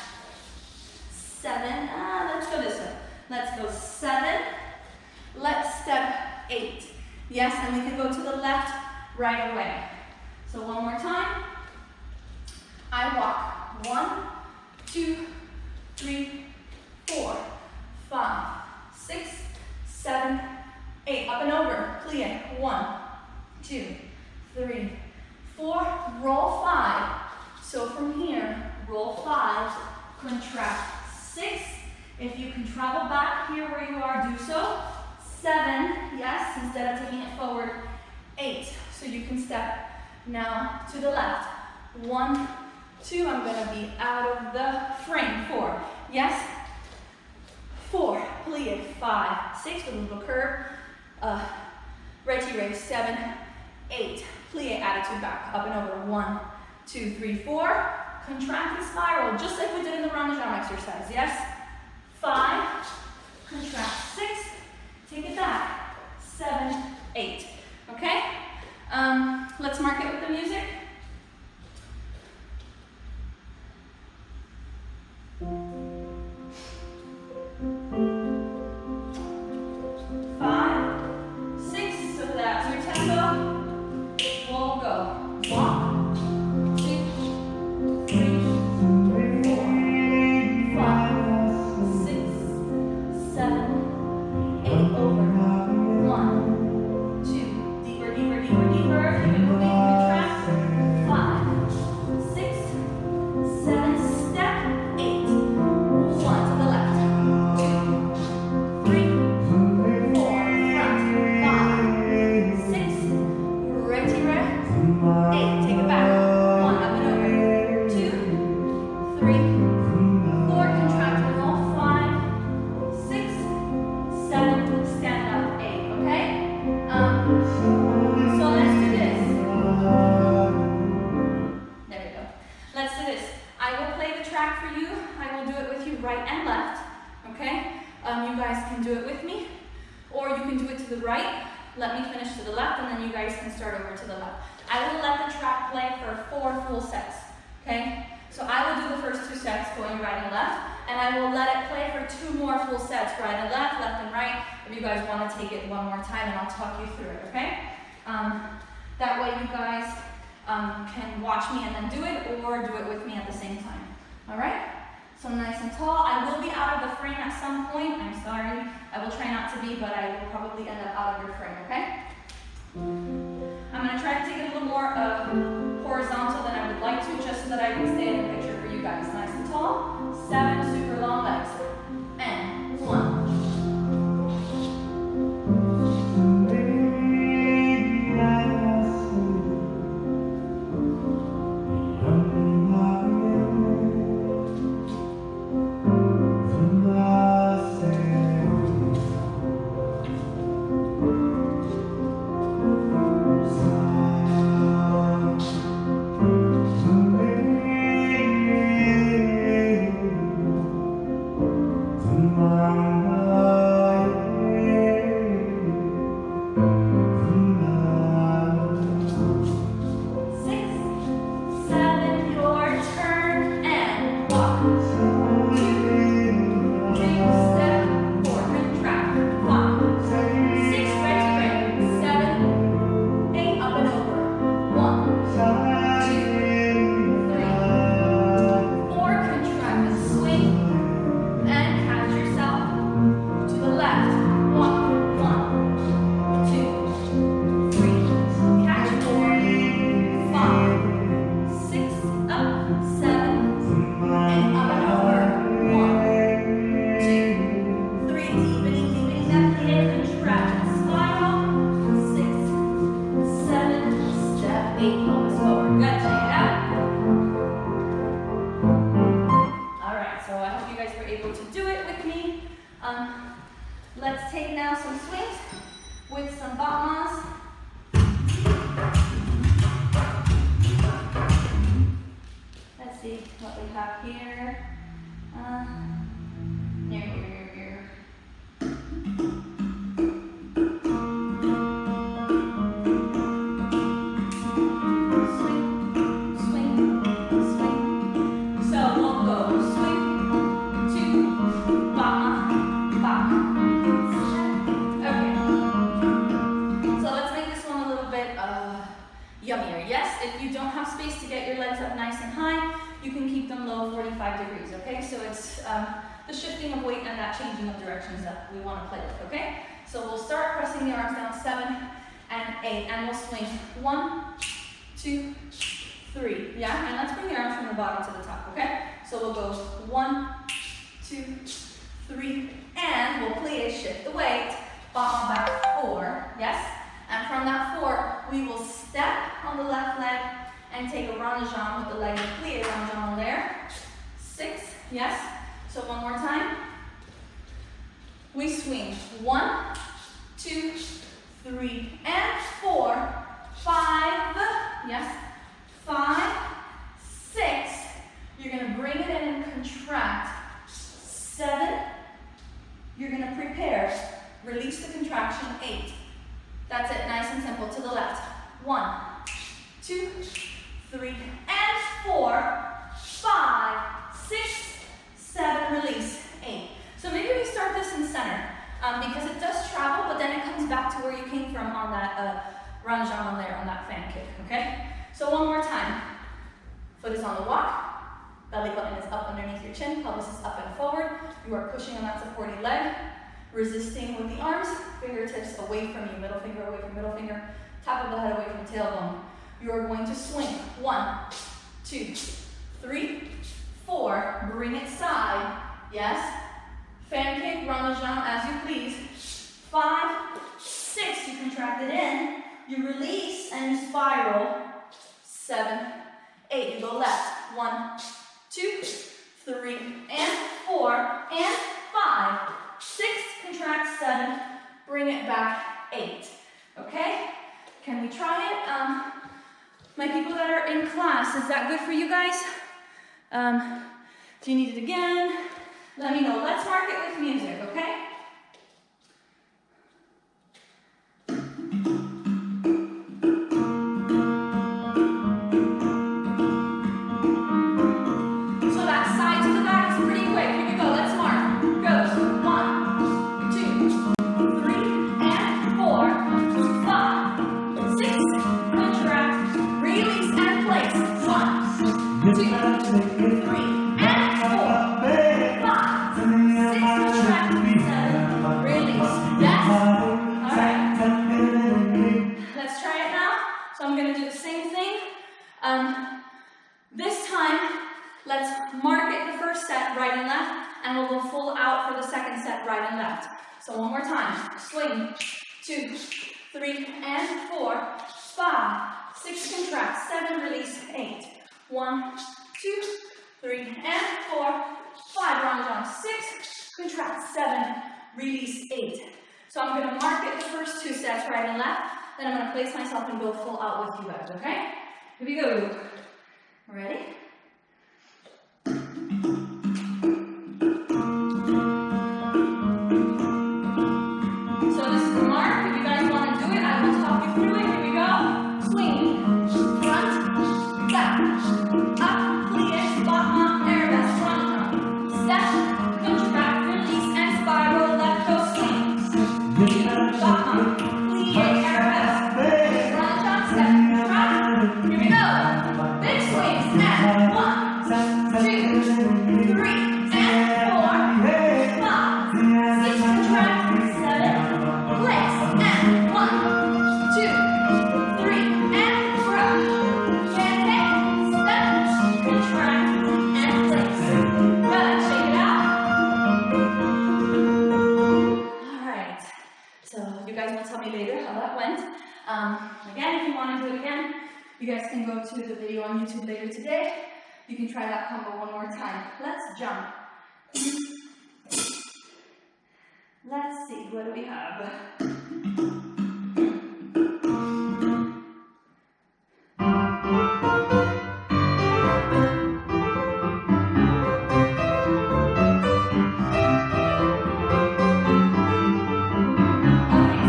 7, let's go this way. Let's go 7, let's step 8. Yes, and we can go to the left right away. So one more time. I walk 1, 2, 3, 4, 5, 6, 7, 8. Up and over, plie. 1, 2, 3, 4. Roll 5. So from here, roll 5, contract 6. If you can travel back here where you are, do so. 7, yes, instead of taking it forward. 8, so you can step now to the left. 1, 2, I'm gonna be out of the frame. 4, yes. 4, plie. 5, 6 with a little curve. Retire. 7, 8, plie, attitude back, up and over. 1, 2, 3, 4. Contract and spiral, just like we did in the Ronde exercise, yes? right and left, okay? You guys can do it with me, or you can do it to the right. Let me finish to the left, and then you guys can start over to the left. I will let the track play for 4 full sets, okay? So I will do the first 2 sets going right and left, and I will let it play for 2 more full sets, right and left and right, if you guys want to take it one more time, and I'll talk you through it, okay? That way you guys can watch me and then do it, or do it with me at the same time, all right? So nice and tall. I will be out of the frame at some point. I'm sorry. I will try not to be, but I will probably end up out of your frame, okay? I'm going to try to take it a little more horizontal than I would like to, just so that I can stay in the picture for you guys. Nice and tall. 7 super long legs. And 1. Let's take now some swings with some battements. Let's see what we have here. Here. Swing. So we'll go swing, 2, battement. Okay. So let's make this one a little bit yummier. Yes, if you don't have space to get your legs up nice and high, you can keep them low 45 degrees, okay? So it's the shifting of weight and that changing of directions that we want to play with, okay? So we'll start pressing the arms down 7 and 8, and we'll swing 1, 2, 3, yeah? And let's bring the arms from the bottom to the top, okay? So we'll go 1, 2, 3, and we'll plie, shift the weight, bottom back 4, yes? And from that 4, we will step on the left leg and take a ronde jambe with the leg of plie, ronde jambe there. 6, yes? So one more time. We swing 1, 2, 3, and 4, 5, yes? 5, 6. You're gonna bring it in and contract. 7. You're gonna prepare. Release the contraction. 8. That's it, nice and simple. To the left. 1, 2, 3, and 4, 5, 6, 7, release, 8. So maybe we start this in center, because it does travel, but then it comes back to where you came from on that ronde jambe there, on that fan kick, okay? So one more time. Foot is on the walk, belly button is up underneath your chin, pelvis is up and forward. You are pushing on that supporting leg, resisting with the arms, fingertips away from you, middle finger away from middle finger, top of the head away from tailbone. You are going to swing. 1, 2, 3, 4. Bring it side. Yes. Fan kick, ronde jambe as you please. 5, 6. You contract it in. You release and you spiral. 7, 8. You go left. 1, 2, 3, and 4, and 5, 6. Contract 7. Bring it back. 8. Okay? Can we try it? My people that are in class, is that good for you guys? Do you need it again? let me know. Let's mark it with music, okay? So that side to the back is pretty quick. Here we go. Let's mark. Goes 1, 2, 3, and 4, 5, 6. Contract, release, and place. 1, 2, 3, and 4, 5, 6. Contract, 7. Release. Yes? Alright. Let's try it now. So I'm going to do the same thing. This time, let's mark it the first set, right and left, and we'll go full out for the second set, right and left. So one more time. Swing. 2, 3, and 4, 5, 6. Contract. 7. Release. 8. 1, 2, 3, and 4, 5. Round down. 6. Contract. 7. Release. 8. So I'm going to mark it the first 2 sets, right and left. Then I'm going to place myself and go full out with you guys, okay? Here we go. Ready? So this is the mark. If you guys want to do it, I will talk you through it. Here we go. Swing. Front. Back. Up. Plie. Bottom up. Arabesque. Front jump. Step. Contract. Release. And spiral. Left. Go. Swing. Bottom up. Plie. Arabesque. Front jump. Step. Front. Here we go. Big swings. And 1, 2, 3, and 4, 5, 6. Contract. 7. Place. And 1, 2, 3, and drop. Can't step. Contract. And place. Good. Shake it out. Alright. So you guys will tell me later how that went. Again, if you want to do it again, you guys can go to the video on YouTube later today. You can try that combo one more time. Let's jump. Let's see, what do we have? Okay,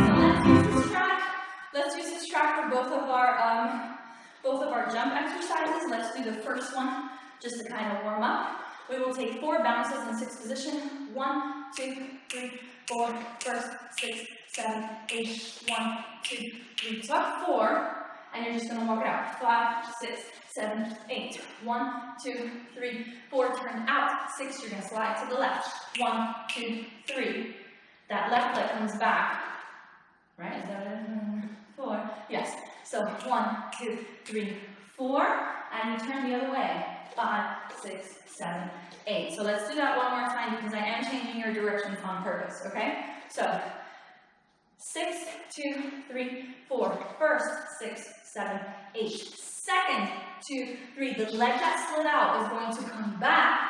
so let's use this track. Let's use this track for both of our jump exercises. Let's do the first one just to kind of warm up. We will take 4 bounces in 6 position. 1, 2, 3, 4, first, 6, 7, 8, 1, 2, 3. So up 4, and you're just going to walk it out. 5, 6, 7, 8. 1, 2, 3, 4. Turn out. 6, you're going to slide to the left. 1, 2, 3. That left leg comes back. Right? Is that it? 4. Yes. So 1, 2, 3, 4. And you turn the other way. 5, 6, 7, 8. So let's do that one more time because I am changing your directions on purpose, okay? So 6, 2, 3, 4. First, 6, 7, 8. Second, 2, 3. The leg that slid out is going to come back.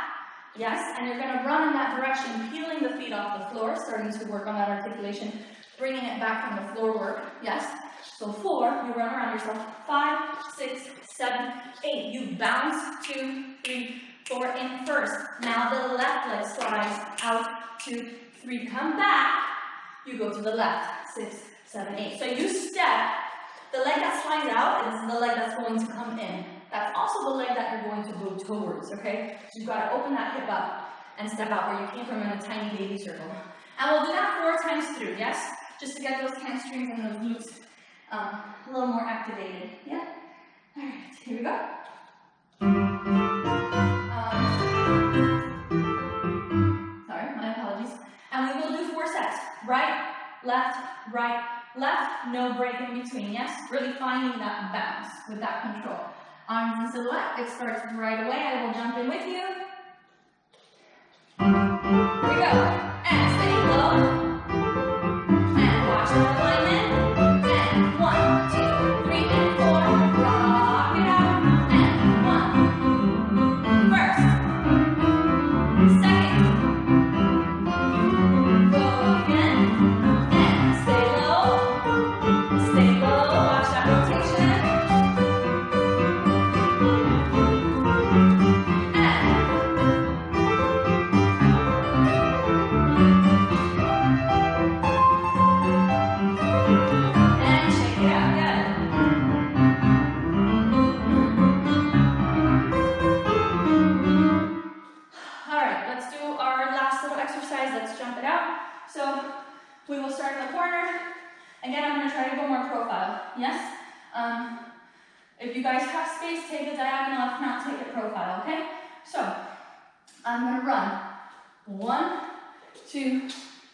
Yes, and you're going to run in that direction, peeling the feet off the floor, starting to work on that articulation, bringing it back from the floor work. Yes. So 4, you run around yourself. 5, 6, 7, 8. You bounce. 2, 3, 4 in first. Now the left leg slides out. 2, 3, come back. You go to the left. 6, 7, 8. So you step. The leg that slides out is the leg that's going to come in. That's also the leg that you're going to go towards, okay? So you've got to open that hip up and step out where you came from in a tiny baby circle. And we'll do that 4 times through, yes? Just to get those hamstrings and those glutes a little more activated. Yeah? Alright, here we go. Sorry, my apologies. And we will do 4 sets. Right, left, no break in between, yes? Really finding that bounce with that control. Arms in silhouette, it starts right away. I will jump in with you. Here we go. And stay low. And watch that alignment. And 1, 2, 3, and 4. Rock it out. And 1. First. Second. Go again. And stay low. Stay low. Watch that rotation. exercise, let's jump it out. So we will start in the corner. Again, I'm gonna try to go more profile, yes? If you guys have space, take a diagonal, if not, take it profile, okay? So, I'm gonna run. 1, 2,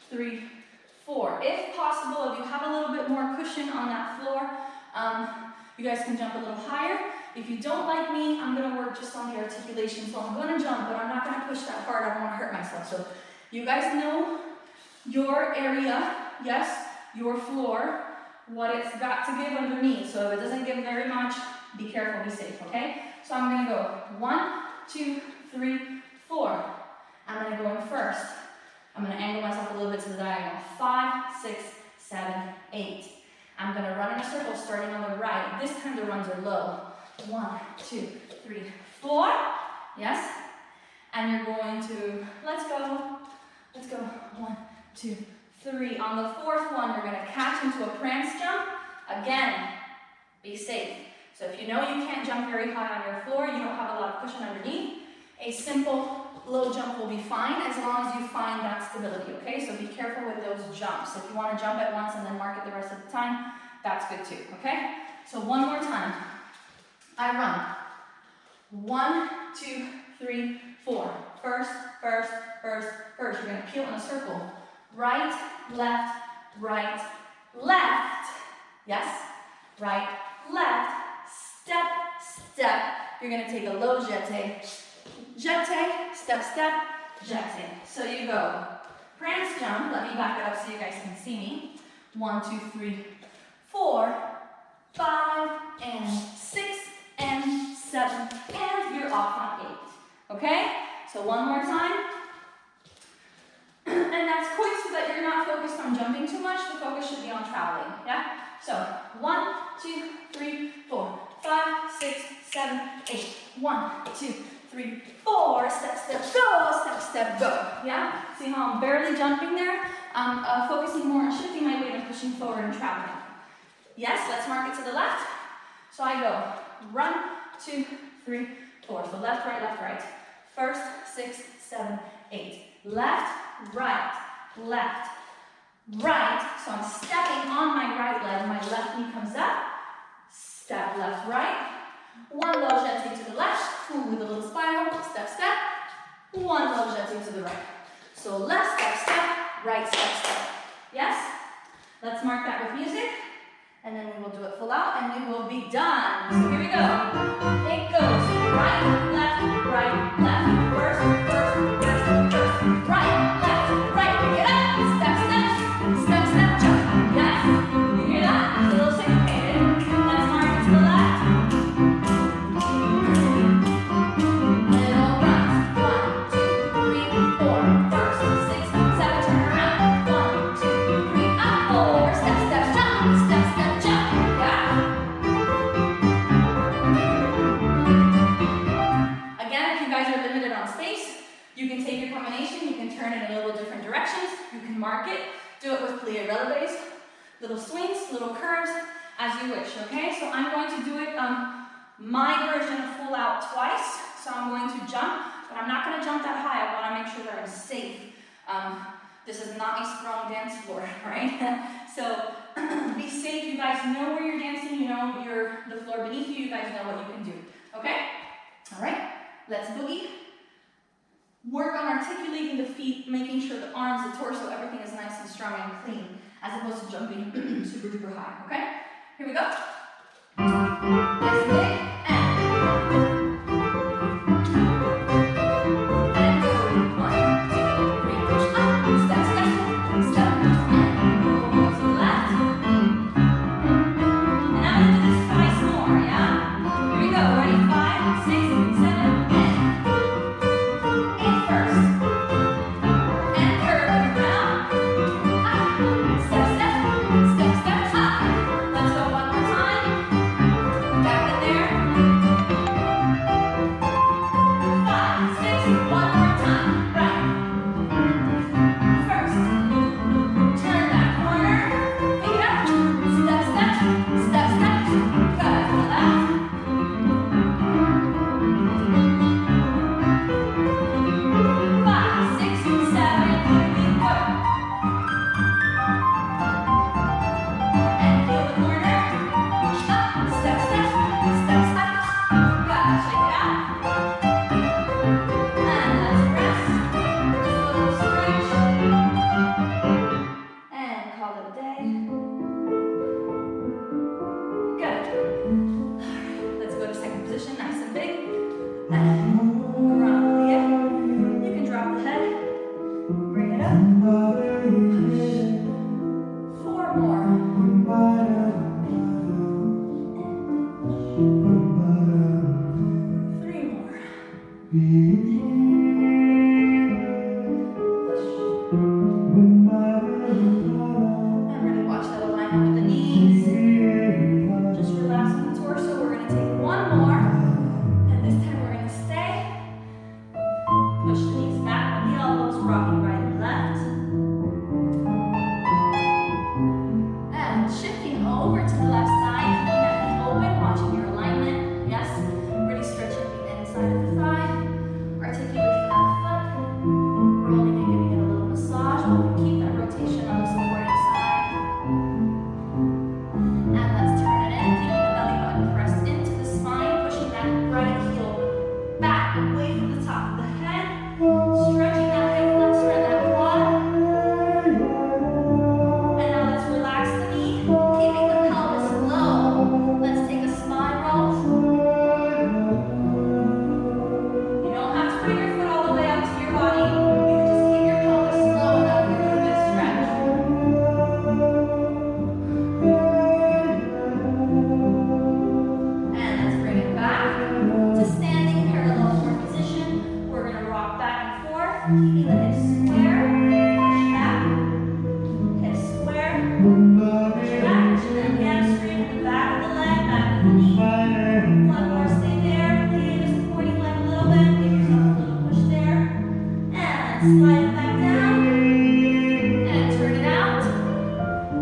3, 4. If possible, if you have a little bit more cushion on that floor, you guys can jump a little higher. If you don't like me, I'm gonna work just on the articulation. So I'm gonna jump, but I'm not gonna push that hard. I don't wanna hurt myself. So you guys know your area, yes, your floor, what it's got to give underneath. So if it doesn't give very much, be careful, be safe, okay? So I'm gonna go 1, 2, 3, 4. I'm gonna go in first. I'm gonna angle myself a little bit to the diagonal. 5, 6, 7, 8. I'm gonna run in a circle starting on the right. This time the runs are low. 1, 2, 3, 4. Yes? And you're going to, let's go. 1, 2, 3. On the fourth one, you're gonna catch into a prance jump. Again, be safe. So if you know you can't jump very high on your floor, you don't have a lot of cushion underneath, a simple low jump will be fine as long as you find that stability, okay? So be careful with those jumps. If you want to jump at once and then mark it the rest of the time, that's good too, okay? So one more time. I run. 1, 2, 3, 4. First. You're going to peel in a circle. Right, left, left. Yes? Right, left. Step. You're going to take a low jeté. Jeté, step, jeté. So you go prance jump. Let me back it up so you guys can see me. 1, 2, 3, 4, 5, and 6, and 7, and you're off on 8. Okay? So one more time. And that's quick so that you're not focused on jumping too much. The focus should be on traveling. Yeah? So 1, 2, 3, 4, 5, 6, 7, 8. 1, 2, 3, 4. Step, go. Yeah? See how I'm barely jumping there? I'm focusing more on shifting my weight and pushing forward and traveling. Yes, let's mark it to the left. So I go 1, 2, 3, 4. So left, right. First, 6, 7, 8. Left, right. So I'm stepping on my right leg. My left knee comes up. Step left, right. 1 low jeté to the left. 2 with a little spiral. Step. 1 low jeté to the right. So left step, right step. Yes? Let's mark that with music. And then we will do it full out and we will be done. So here we go. It goes right, left. First. Right, left. Pick it up. Step, jump. Yes? You hear that? It's a little syncopated. Let's mark it to the left. Little runs. 1, 2, 3, 4. First, 6, 7, turn around. 1, 2, 3, up, 4. Step, jump. Step, jump. Yeah? Again, if you guys are limited on space, you can take your combination, you can turn it in a little different directions, you can mark it, do it with plie relevés, little swings, little curves, as you wish, okay? So I'm going to do it, my version of full out twice, so I'm going to jump, but I'm not going to jump that high, I want to make sure that I'm safe. This is not a strong dance floor, right? So be safe, you guys know where you're dancing, you know the floor beneath you guys know what you can do, okay? All right, let's boogie. Work on articulating the feet, making sure the arms, the torso, everything is nice and strong and clean, as opposed to jumping super duper high, okay? Here we go. Yes, big, and go. 1, 2, 3, push up, step, and go to the left. And now we'll do this twice more, yeah? Here we go, ready? 5, 6, 7, step, up. Let's go one more time. Back in there. And really watch that alignment with the knees. Just relaxing the torso. We're going to take one more. And this time we're going to stay. Push the knees back with the elbows, rocking right and left. And shifting over to the left side, keeping that knee open, watching your alignment. Yes, really stretching the inside of the thigh, articulating that foot, rolling and giving it a little massage, but we keep that rotation on the supporting side. And let's turn it in, keeping the belly button pressed into the spine, pushing that right heel back away from the top of the head, stretching that hip flexor and that quad. And now let's relax the knee, keeping the pelvis low. Let's take a spiral. You don't have to bring your foot all the way up to your body. You can just keep your pelvis low and that will give you a good stretch. And let's bring it back to standing parallel forward position. We're going to rock back and forth, keeping the hips square. Push back. Hips square. Push back. Push that hamstring in the back of the leg, back of the knee. One more, stay there. Lean the supporting leg a little bit. Give yourself a little push there. And slide it back down. And turn it out.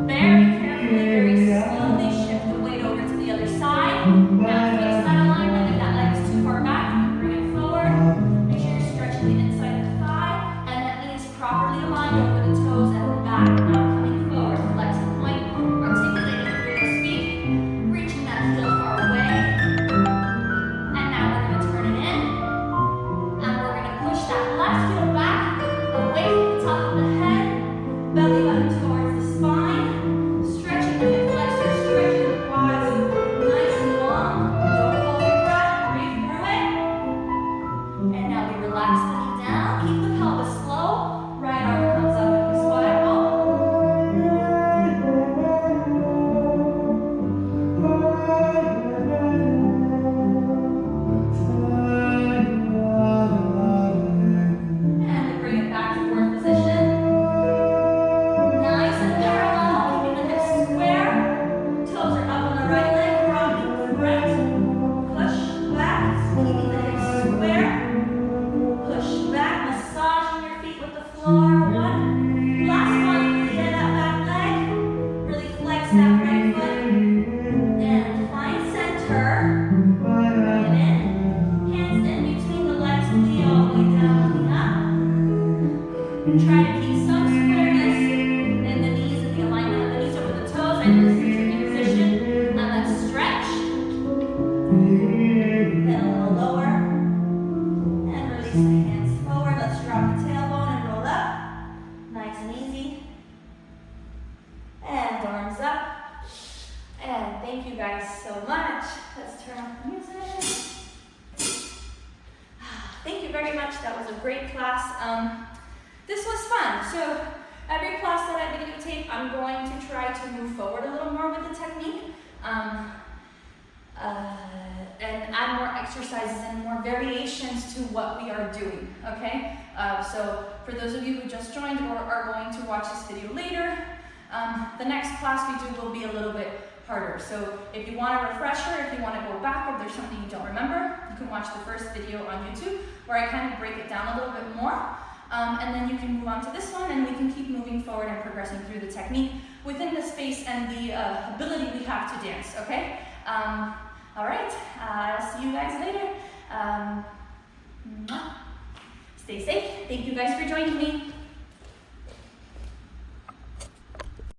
Very carefully, very slowly shift the weight over to the other side. Now face that alignment. If that leg is too far back, you can bring it forward. Make sure you're stretching the inside of the thigh. And that knee is properly aligned over the toes and the back. Now coming forward, flex the point, articulating through those feet, reaching that heel far away. And now we're going to turn it in. And we're going to push that left heel back, away from the top of the head, belly button towards the spine, stretching the hip flexor, stretching the quads, nice and long. Don't hold your breath, breathe through it. And now we relax the knee down, keep the pelvis low, right arm comes up in the spiral. And we bring it back to forward position. Nice and parallel, keeping the hips square. Toes are up on the right leg, rocking front. Push back, keeping the hips square. Push back, massaging your feet with the floor. One. Last one, clear that back leg. Really flex that right foot. And find center. Bring it in. Hands in between the legs, knee all the way down, looking up. Try to keep some squareness in the knees and the alignment of the knees over the toes. And this is your position. And let's stretch. Then a little lower. And release the hands forward. Let's drop the tailbone and roll up. Nice and easy. And arms up. And thank you guys so much. Let's turn off the music. Thank you very much. That was a great class. This was fun. So every class that I videotape, I'm going to try to move forward a little more with the technique. And add more exercises and more variations to what we are doing, okay? So for those of you who just joined or are going to watch this video later, the next class we do will be a little bit harder. So if you want a refresher, if you want to go back, or if there's something you don't remember, you can watch the first video on YouTube where I kind of break it down a little bit more. And then you can move on to this one and we can keep moving forward and progressing through the technique within the space and the ability we have to dance, okay? All right, I'll see you guys later. Stay safe. Thank you guys for joining me.